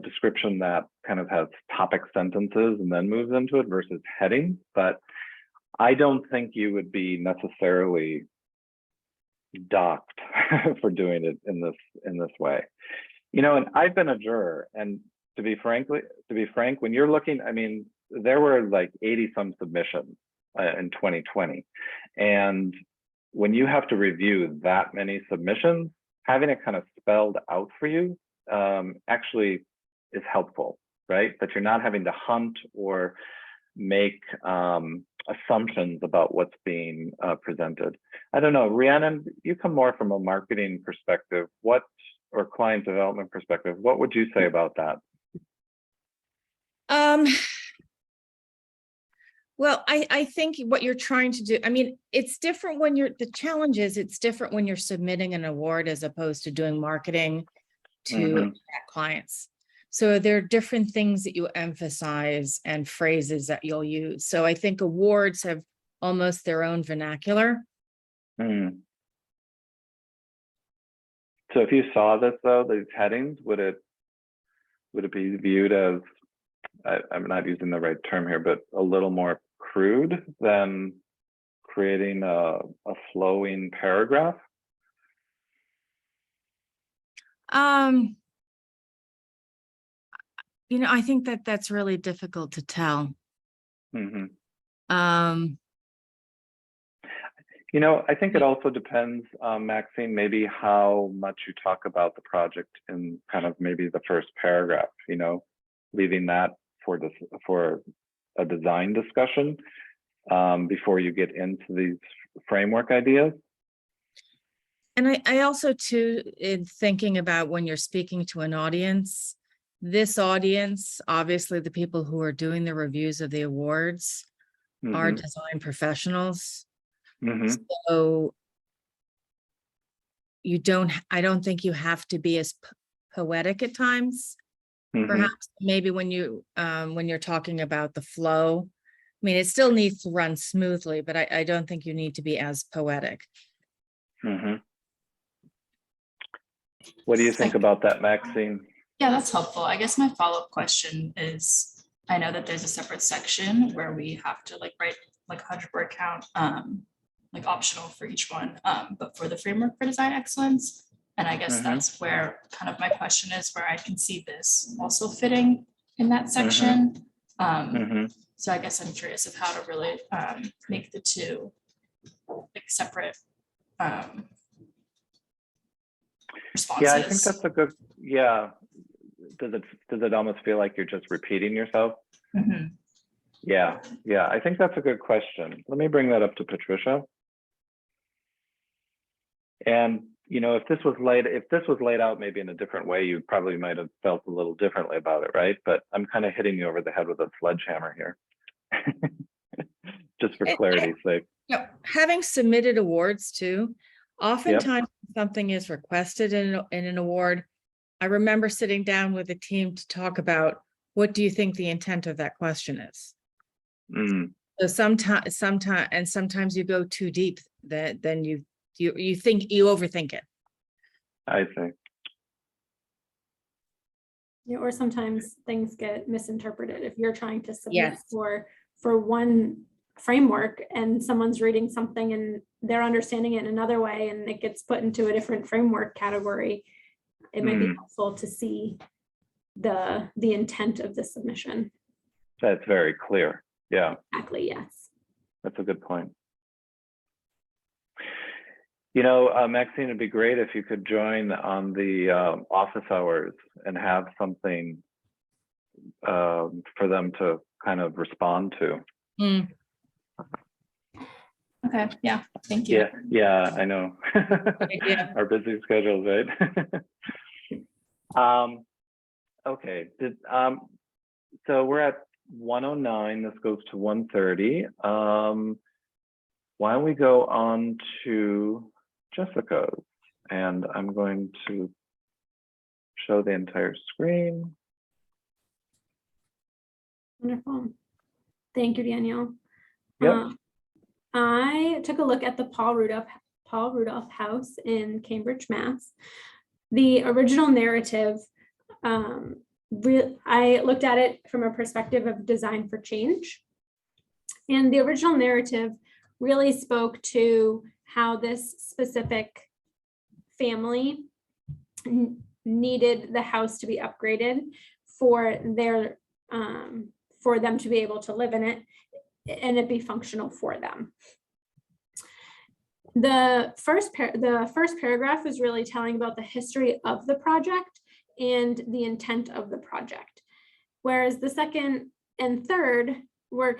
description that kind of has topic sentences and then moves into it versus heading. But I don't think you would be necessarily docked for doing it in this way. You know, and I've been a juror, and to be frank, when you're looking, I mean, there were like 80 some submissions in 2020. And when you have to review that many submissions, having it kind of spelled out for you actually is helpful, right? That you're not having to hunt or make assumptions about what's being presented. I don't know, Rhiannon, you come more from a marketing perspective, or client development perspective, what would you say about that? Well, I think what you're trying to do, I mean, it's different when the challenge is it's different when you're submitting an award as opposed to doing marketing to clients. So there are different things that you emphasize and phrases that you'll use. So I think awards have almost their own vernacular. So if you saw this though, these headings, would it be viewed as, I'm not using the right term here, but a little more crude than creating a flowing paragraph? You know, I think that's really difficult to tell. You know, I think it also depends, Maxine, maybe how much you talk about the project in kind of maybe the first paragraph, you know, leaving that for a design discussion before you get into these framework ideas. And I also too, in thinking about when you're speaking to an audience, this audience, obviously the people who are doing the reviews of the awards are design professionals. So I don't think you have to be as poetic at times. Perhaps maybe when you're talking about the flow, I mean, it still needs to run smoothly, but I don't think you need to be as poetic. What do you think about that, Maxine? Yeah, that's helpful. I guess my follow-up question is, I know that there's a separate section where we have to like write like 100-word count, like optional for each one, but for the framework for design excellence. And I guess that's where kind of my question is, where I can see this also fitting in that section. So I guess I'm curious of how to really make the two like separate responses. Yeah, I think that's a good, yeah. Does it almost feel like you're just repeating yourself? Yeah, I think that's a good question. Let me bring that up to Patricia. And you know, if this was laid out maybe in a different way, you probably might have felt a little differently about it, right? But I'm kind of hitting you over the head with a sledgehammer here, just for clarity's sake. Yep. Having submitted awards too, oftentimes something is requested in an award. I remember sitting down with a team to talk about, what do you think the intent of that question is? So sometimes you go too deep, that then you overthink it. I see. Yeah, or sometimes things get misinterpreted. If you're trying to submit for one framework and someone's reading something and they're understanding it in another way and it gets put into a different framework category, it might be helpful to see the intent of the submission. That's very clear. Yeah. Exactly, yes. That's a good point. You know, Maxine, it'd be great if you could join on the office hours and have something for them to kind of respond to. Mm. Okay, yeah, thank you. Yeah, I know. idea. Our busy schedules, right? Okay, so we're at 109. This goes to 130. Why don't we go on to Jessica's? And I'm going to show the entire screen. Wonderful. Thank you, Daniel. Yep. I took a look at the Paul Rudolph House in Cambridge, Mass. The original narrative, I looked at it from a perspective of design for change. And the original narrative really spoke to how this specific family needed the house to be upgraded for their for them to be able to live in it and it be functional for them. The first paragraph is really telling about the history of the project and the intent of the project, whereas the second and third we're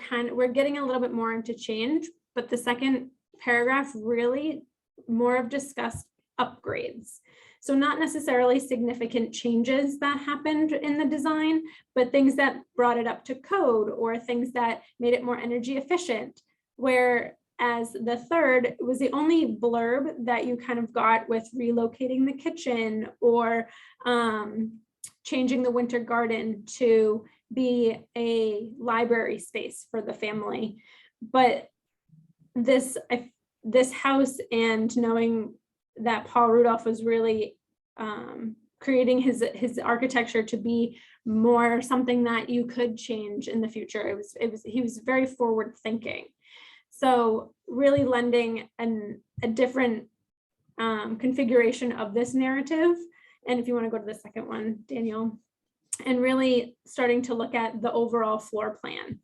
getting a little bit more into change, but the second paragraph really more of discussed upgrades. So not necessarily significant changes that happened in the design, but things that brought it up to code or things that made it more energy efficient. Whereas the third was the only blurb that you kind of got with relocating the kitchen or changing the winter garden to be a library space for the family. But this house, and knowing that Paul Rudolph was really creating his architecture to be more something that you could change in the future. He was very forward thinking. So really lending a different configuration of this narrative. And if you want to go to the second one, Daniel, and really starting to look at the overall floor plan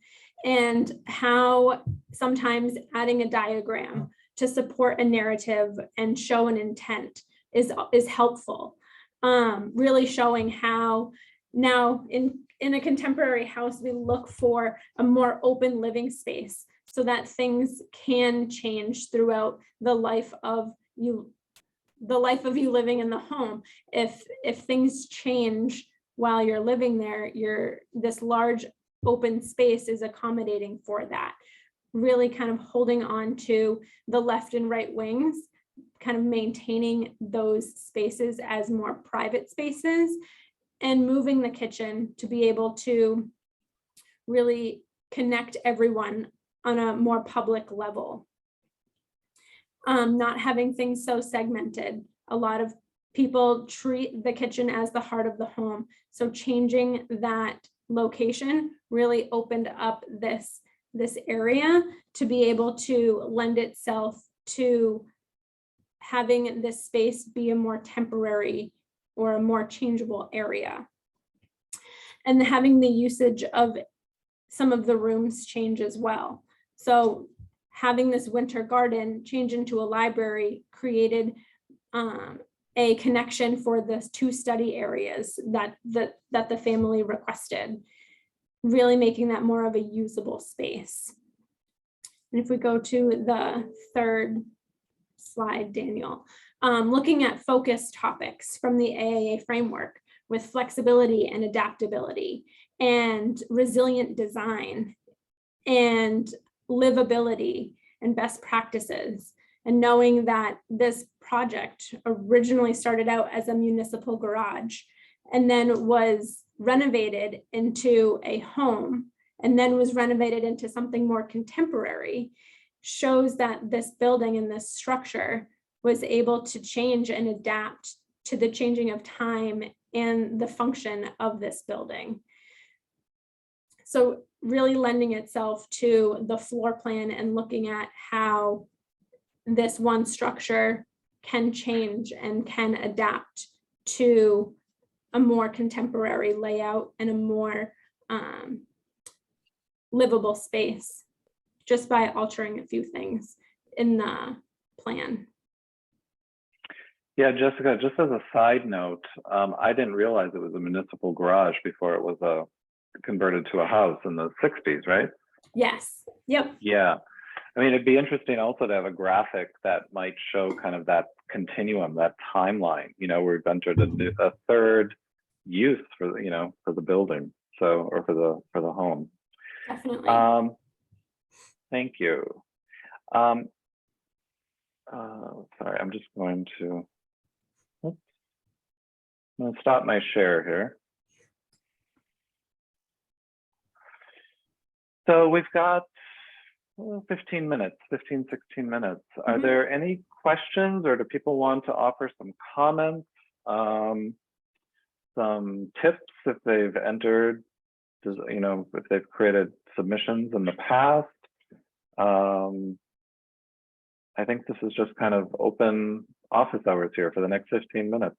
and how sometimes adding a diagram to support a narrative and show an intent is helpful. Really showing how now in a contemporary house, we look for a more open living space so that things can change throughout the life of you living in the home. If things change while you're living there, this large open space is accommodating for that. Really kind of holding on to the left and right wings, kind of maintaining those spaces as more private spaces, and moving the kitchen to be able to really connect everyone on a more public level. Not having things so segmented. A lot of people treat the kitchen as the heart of the home. So changing that location really opened up this area to be able to lend itself to having this space be a more temporary or a more changeable area. And having the usage of some of the rooms change as well. So having this winter garden change into a library created a connection for the 2 study areas that the family requested, really making that more of a usable space. And if we go to the third slide, Daniel, looking at focus topics from the AIA framework with flexibility and adaptability and resilient design and livability and best practices, and knowing that this project originally started out as a municipal garage and then was renovated into a home and then was renovated into something more contemporary, shows that this building and this structure was able to change and adapt to the changing of time and the function of this building. So really lending itself to the floor plan and looking at how this one structure can change and can adapt to a more contemporary layout and a more livable space just by altering a few things in the plan. Yeah, Jessica, just as a side note, I didn't realize it was a municipal garage before it was converted to a house in the 60s, right? Yes. Yep. Yeah. I mean, it'd be interesting also to have a graphic that might show kind of that continuum, that timeline, you know, where we've entered a third use for, you know, for the building. So, or for the home. Definitely. Thank you. Sorry, I'm just going to, oops. I'm going to stop my share here. So we've got 15 minutes, 15, 16 minutes. Are there any questions, or do people want to offer some comments, some tips if they've entered, you know, if they've created submissions in the past? I think this is just kind of open office hours here for the next 15 minutes.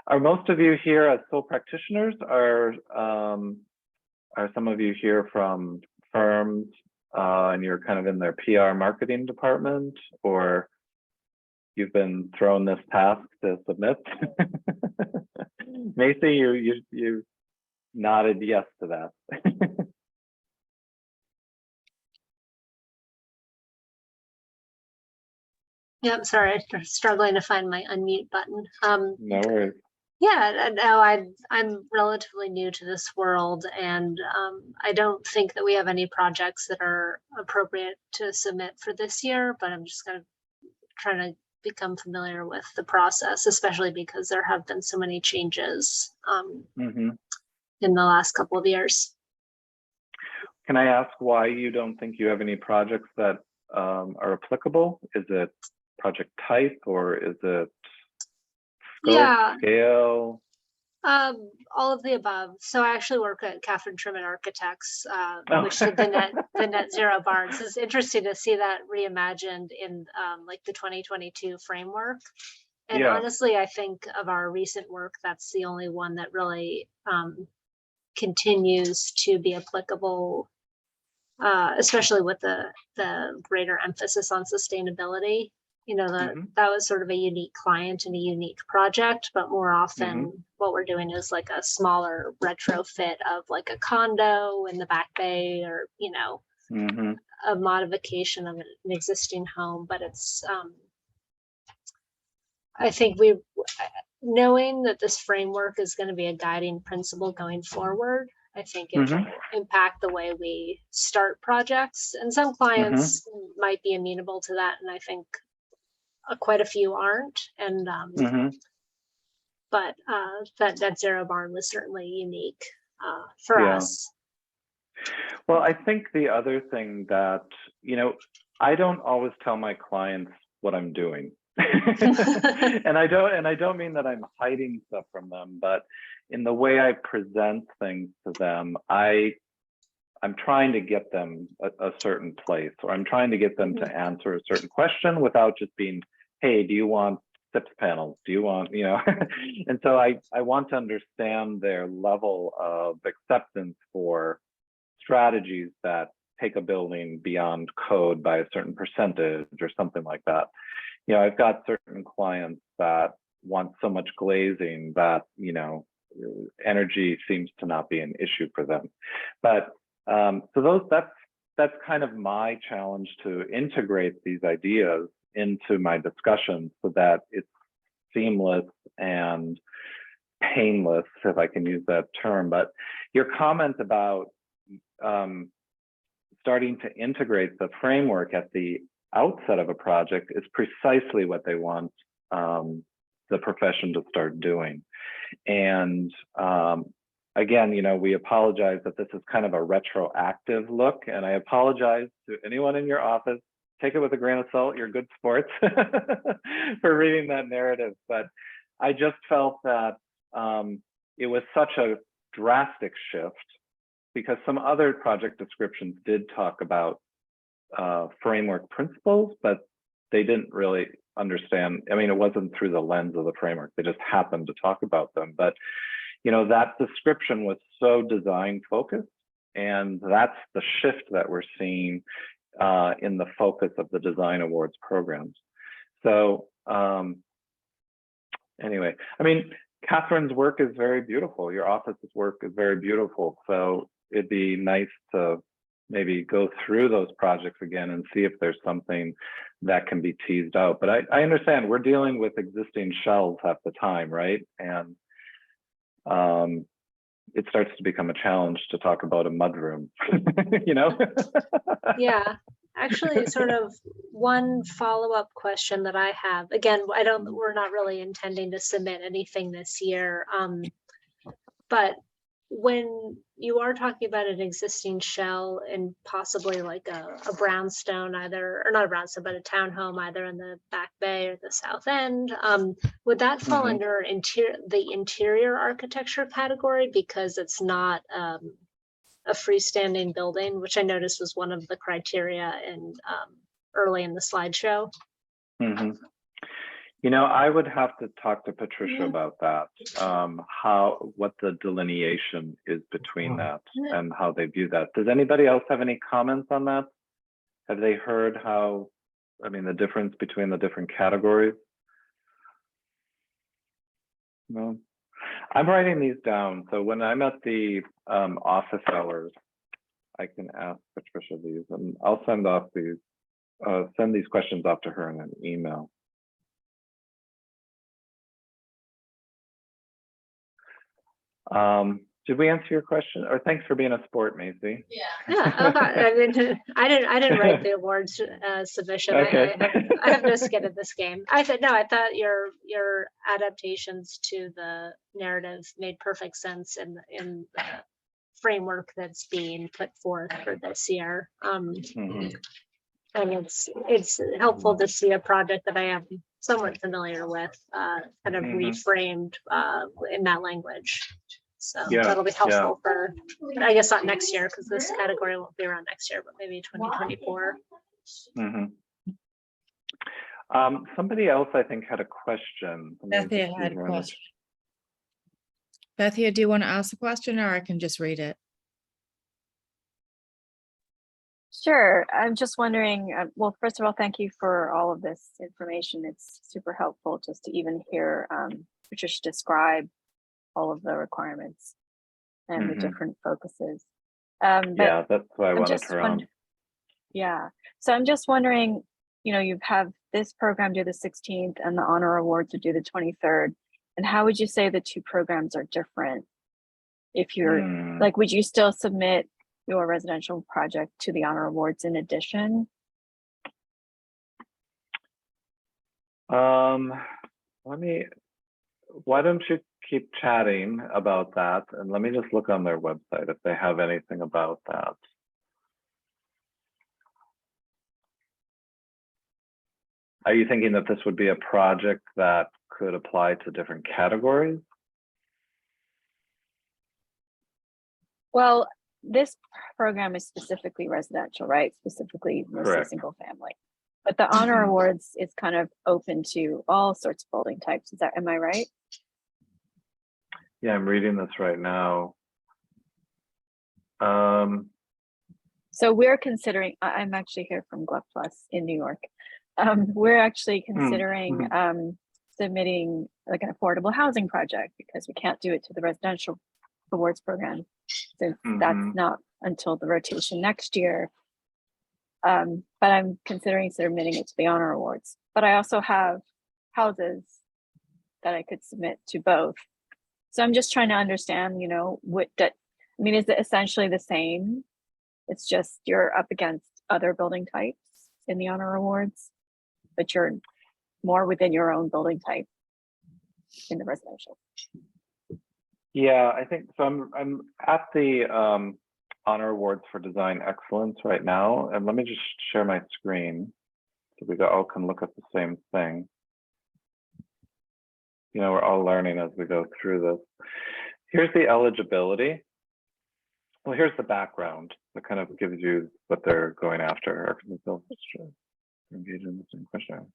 Are most of you here as sole practitioners? Are some of you here from firms and you're kind of in their PR marketing department, or you've been thrown this task to submit? Macy, you nodded yes to that. Yeah, I'm sorry, I'm struggling to find my unmute button. No worries. Yeah, no, I'm relatively new to this world, and I don't think that we have any projects that are appropriate to submit for this year, but I'm just kind of trying to become familiar with the process, especially because there have been so many changes in the last couple of years. Can I ask why you don't think you have any projects that are applicable? Is it project type, or is it scope, scale? All of the above. So I actually work at Catherine Truman Architects, which did the net zero barns. It's interesting to see that reimagined in like the 2022 framework. And honestly, I think of our recent work, that's the only one that really continues to be applicable, especially with the greater emphasis on sustainability. You know, that was sort of a unique client and a unique project, but more often what we're doing is like a smaller retrofit of like a condo in the Back Bay, or, you know, a modification of an existing home. But it's, I think knowing that this framework is going to be a guiding principle going forward, I think it will impact the way we start projects. And some clients might be amenable to that, and I think quite a few aren't. And but that zero barn was certainly unique for us. Well, I think the other thing that, you know, I don't always tell my clients what I'm doing. and I don't mean that I'm hiding stuff from them, but in the way I present things to them, I'm trying to get them a certain place, or I'm trying to get them to answer a certain question without just being, hey, do you want SIPS panels? Do you want, you know? And so I want to understand their level of acceptance for strategies that take a building beyond code by a certain percentage or something like that. You know, I've got certain clients that want so much glazing that, you know, energy seems to not be an issue for them. But so that's kind of my challenge, to integrate these ideas into my discussion so that it's seamless and painless, if I can use that term. But your comment about starting to integrate the framework at the outset of a project is precisely what they want the profession to start doing. And again, you know, we apologize that this is kind of a retroactive look, and I apologize to anyone in your office. Take it with a grain of salt, you're good sports for reading that narrative. But I just felt that it was such a drastic shift, because some other project descriptions did talk about framework principles, but they didn't really understand. I mean, it wasn't through the lens of the framework. They just happened to talk about them. But, you know, that description was so design focused, and that's the shift that we're seeing in the focus of the design awards programs. So anyway, I mean, Catherine's work is very beautiful. Your office's work is very beautiful. So it'd be nice to maybe go through those projects again and see if there's something that can be teased out. But I understand we're dealing with existing shells half the time, right? And it starts to become a challenge to talk about a mudroom, you know? Yeah, actually, sort of one follow-up question that I have. Again, we're not really intending to submit anything this year. But when you are talking about an existing shell and possibly like a brownstone, or not a brownstone, but a townhome either in the Back Bay or the South End, would that fall under the interior architecture category because it's not a freestanding building, which I noticed was one of the criteria in early in the slideshow? You know, I would have to talk to Patricia about that, what the delineation is between that and how they view that. Does anybody else have any comments on that? Have they heard how, I mean, the difference between the different categories? No, I'm writing these down. So when I'm at the office hours, I can ask Patricia these, and I'll send these questions off to her in an email. Did we answer your question? Or thanks for being a sport, Macy. Yeah. Oh, I mean, I didn't write the awards submission. Okay. I have no skin in this game. I thought your adaptations to the narrative made perfect sense in the framework that's being put forth for this year. And it's helpful to see a project that I am somewhat familiar with, kind of reframed in that language. So that'll be helpful for, I guess not next year, because this category won't be around next year, but maybe 2024. Somebody else, I think, had a question. Bethia had a question. Bethia, do you want to ask a question, or I can just read it? Sure. I'm just wondering, well, first of all, thank you for all of this information. It's super helpful just to even hear Patricia describe all of the requirements and the different focuses. Yeah, that's why I wanted her on. Yeah. So I'm just wondering, you know, you have this program due the 16th and the honor awards are due the 23rd. And how would you say the two programs are different? If you're like, would you still submit your residential project to the honor awards in addition? Why don't you keep chatting about that, and let me just look on their website if they have anything about that. Are you thinking that this would be a project that could apply to different categories? Well, this program is specifically residential, right? Specifically mostly single family. But the honor awards is kind of open to all sorts of building types. Am I right? Yeah, I'm reading this right now. So we're considering, I'm actually here from Gluck Plus in New York. We're actually considering submitting like an affordable housing project because we can't do it to the residential awards program since that's not until the rotation next year. But I'm considering submitting it to the honor awards. But I also have houses that I could submit to both. So I'm just trying to understand, you know, is it essentially the same? It's just you're up against other building types in the honor awards, but you're more within your own building type in the residential. Yeah, I think so. I'm at the honor awards for design excellence right now, and let me just share my screen so we all can look at the same thing. You know, we're all learning as we go through this. Here's the eligibility. Well, here's the background that kind of gives you what they're going after. Engage in the same question.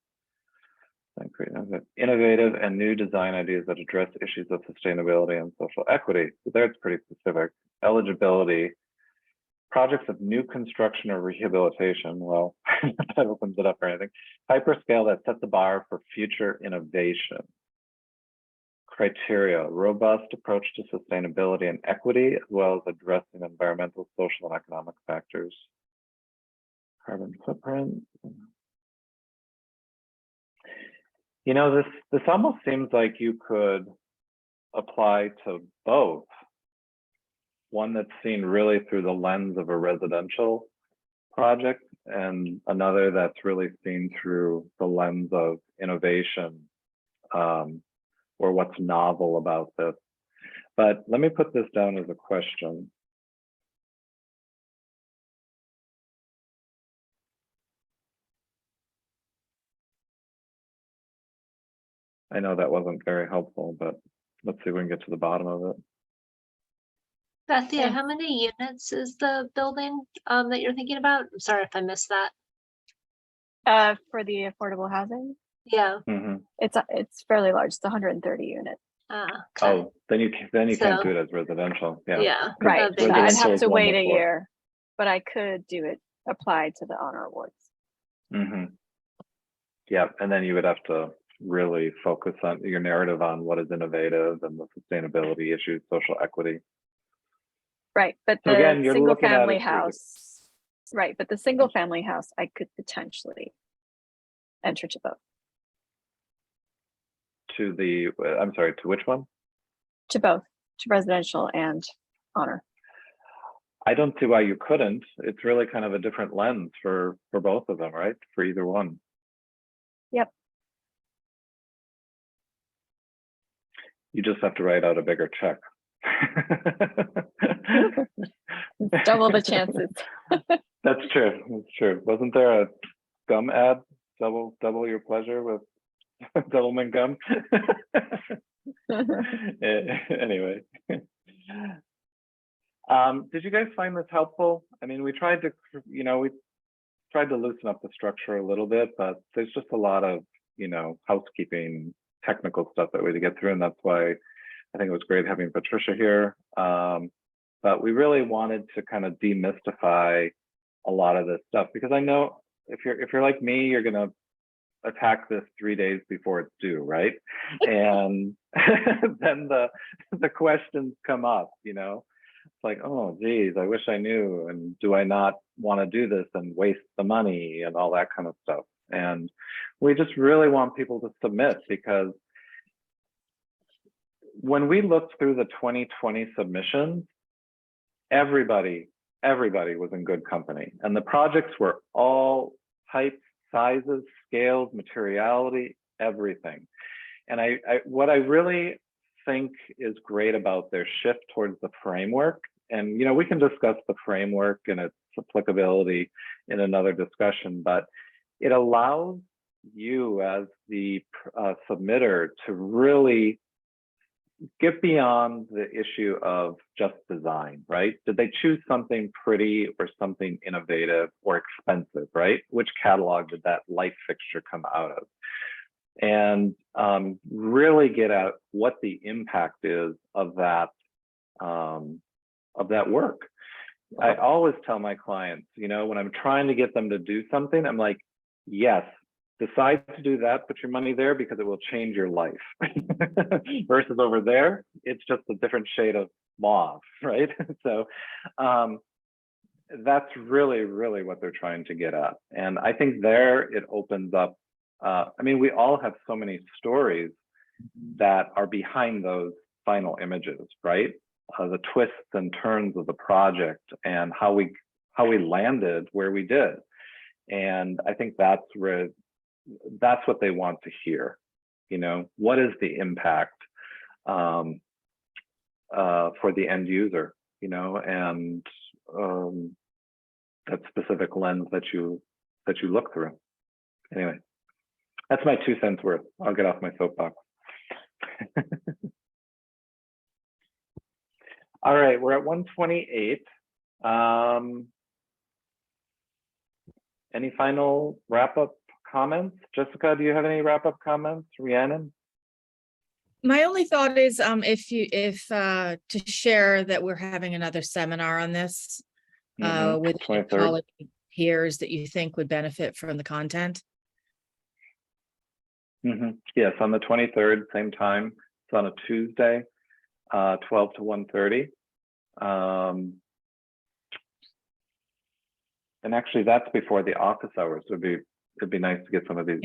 Innovative and new design ideas that address issues of sustainability and social equity. So there it's pretty specific. Eligibility projects of new construction or rehabilitation, well, that opens it up for anything. Hyperscale that set the bar for future innovation. Criteria, robust approach to sustainability and equity, as well as addressing environmental, social, and economic factors. Carbon footprint. You know, this almost seems like you could apply to both. One that's seen really through the lens of a residential project, and another that's really seen through the lens of innovation, or what's novel about this. But let me put this down as a question. I know that wasn't very helpful, but let's see if we can get to the bottom of it. Bethia, how many units is the building that you're thinking about? I'm sorry if I missed that. For the affordable housing, Yeah. it's fairly large. It's 130 units. Okay. Oh, then you can't So- do it as residential. Yeah. Yeah. Right. big So I'd residential have is to one wait a before. year, but I could do it, apply to the honor awards. Yeah, and then you would have to really focus on your narrative on what is innovative and the sustainability issues, social equity. Right, but So the again, you're single looking at family it through the- house, right, but the single family house, I could potentially enter to both. To the, I'm sorry, to which one? To both, to residential and honor. I don't see why you couldn't. It's really kind of a different lens for both of them, right? For either one. Yep. You just have to write out a bigger check. Double the chances. That's true. That's true. Wasn't there a gum ad? Double your pleasure with Doublemint gum. Anyway. Did you guys find this helpful? I mean, we tried to loosen up the structure a little bit, but there's just a lot of, housekeeping, technical stuff that we had to get through, and that's why I think it was great having Patricia here. But we really wanted to kind of demystify a lot of this stuff, because I know if you're like me, you're gonna attack this 3 days before it's due, right? And then the questions come up, It's like, oh, geez, I wish I knew. And do I not want to do this and waste the money and all that kind of stuff? And we just really want people to submit, because when we looked through the 2020 submissions, everybody was in good company. And the projects were all types, sizes, scales, materiality, everything. And what I really think is great about their shift towards the framework, and we can discuss the framework and its applicability in another discussion, but it allows you as the submitter to really get beyond the issue of just design, right? Did they choose something pretty or something innovative or expensive, right? Which catalog did that light fixture come out of? And really get at what the impact is of that work. I always tell my clients, when I'm trying to get them to do something, I'm like, yes, decide to do that, put your money there because it will change your life. Versus over there, it's just a different shade of mauve, right? So that's really, really what they're trying to get at. And I think there it opens up. We all have so many stories that are behind those final images, right? The twists and turns of the project and how we landed where we did. And I think that's what they want to hear. What is the impact for the end user, and that specific lens that you look through. Anyway, that's my 2 cents worth. I'll get off my soapbox. All right, we're at 128. Any final wrap-up comments? Jessica, do you have any wrap-up comments? Rhiannon? My only thought is if to share that we're having another seminar on this with 23rd. college peers that you think would benefit from the content? Yes, on the 23rd, same time. It's on a Tuesday, 12 to 1:30. And actually, that's before the office hours. It'd be nice to get some of these,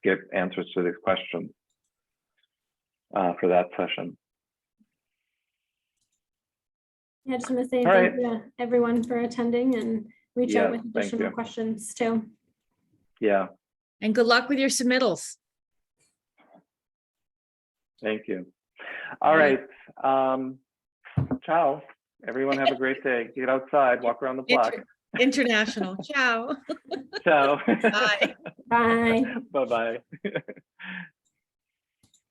get answers to these questions for that session. Yeah, I just want to say All thank right. you to everyone for attending and reach out with thank additional you. questions too. Yeah, And good luck with your submittals. thank you. All right. Ciao. Everyone have a great day. Get outside, walk around the block. International. Ciao. Ciao. Bye. Bye. Bye-bye.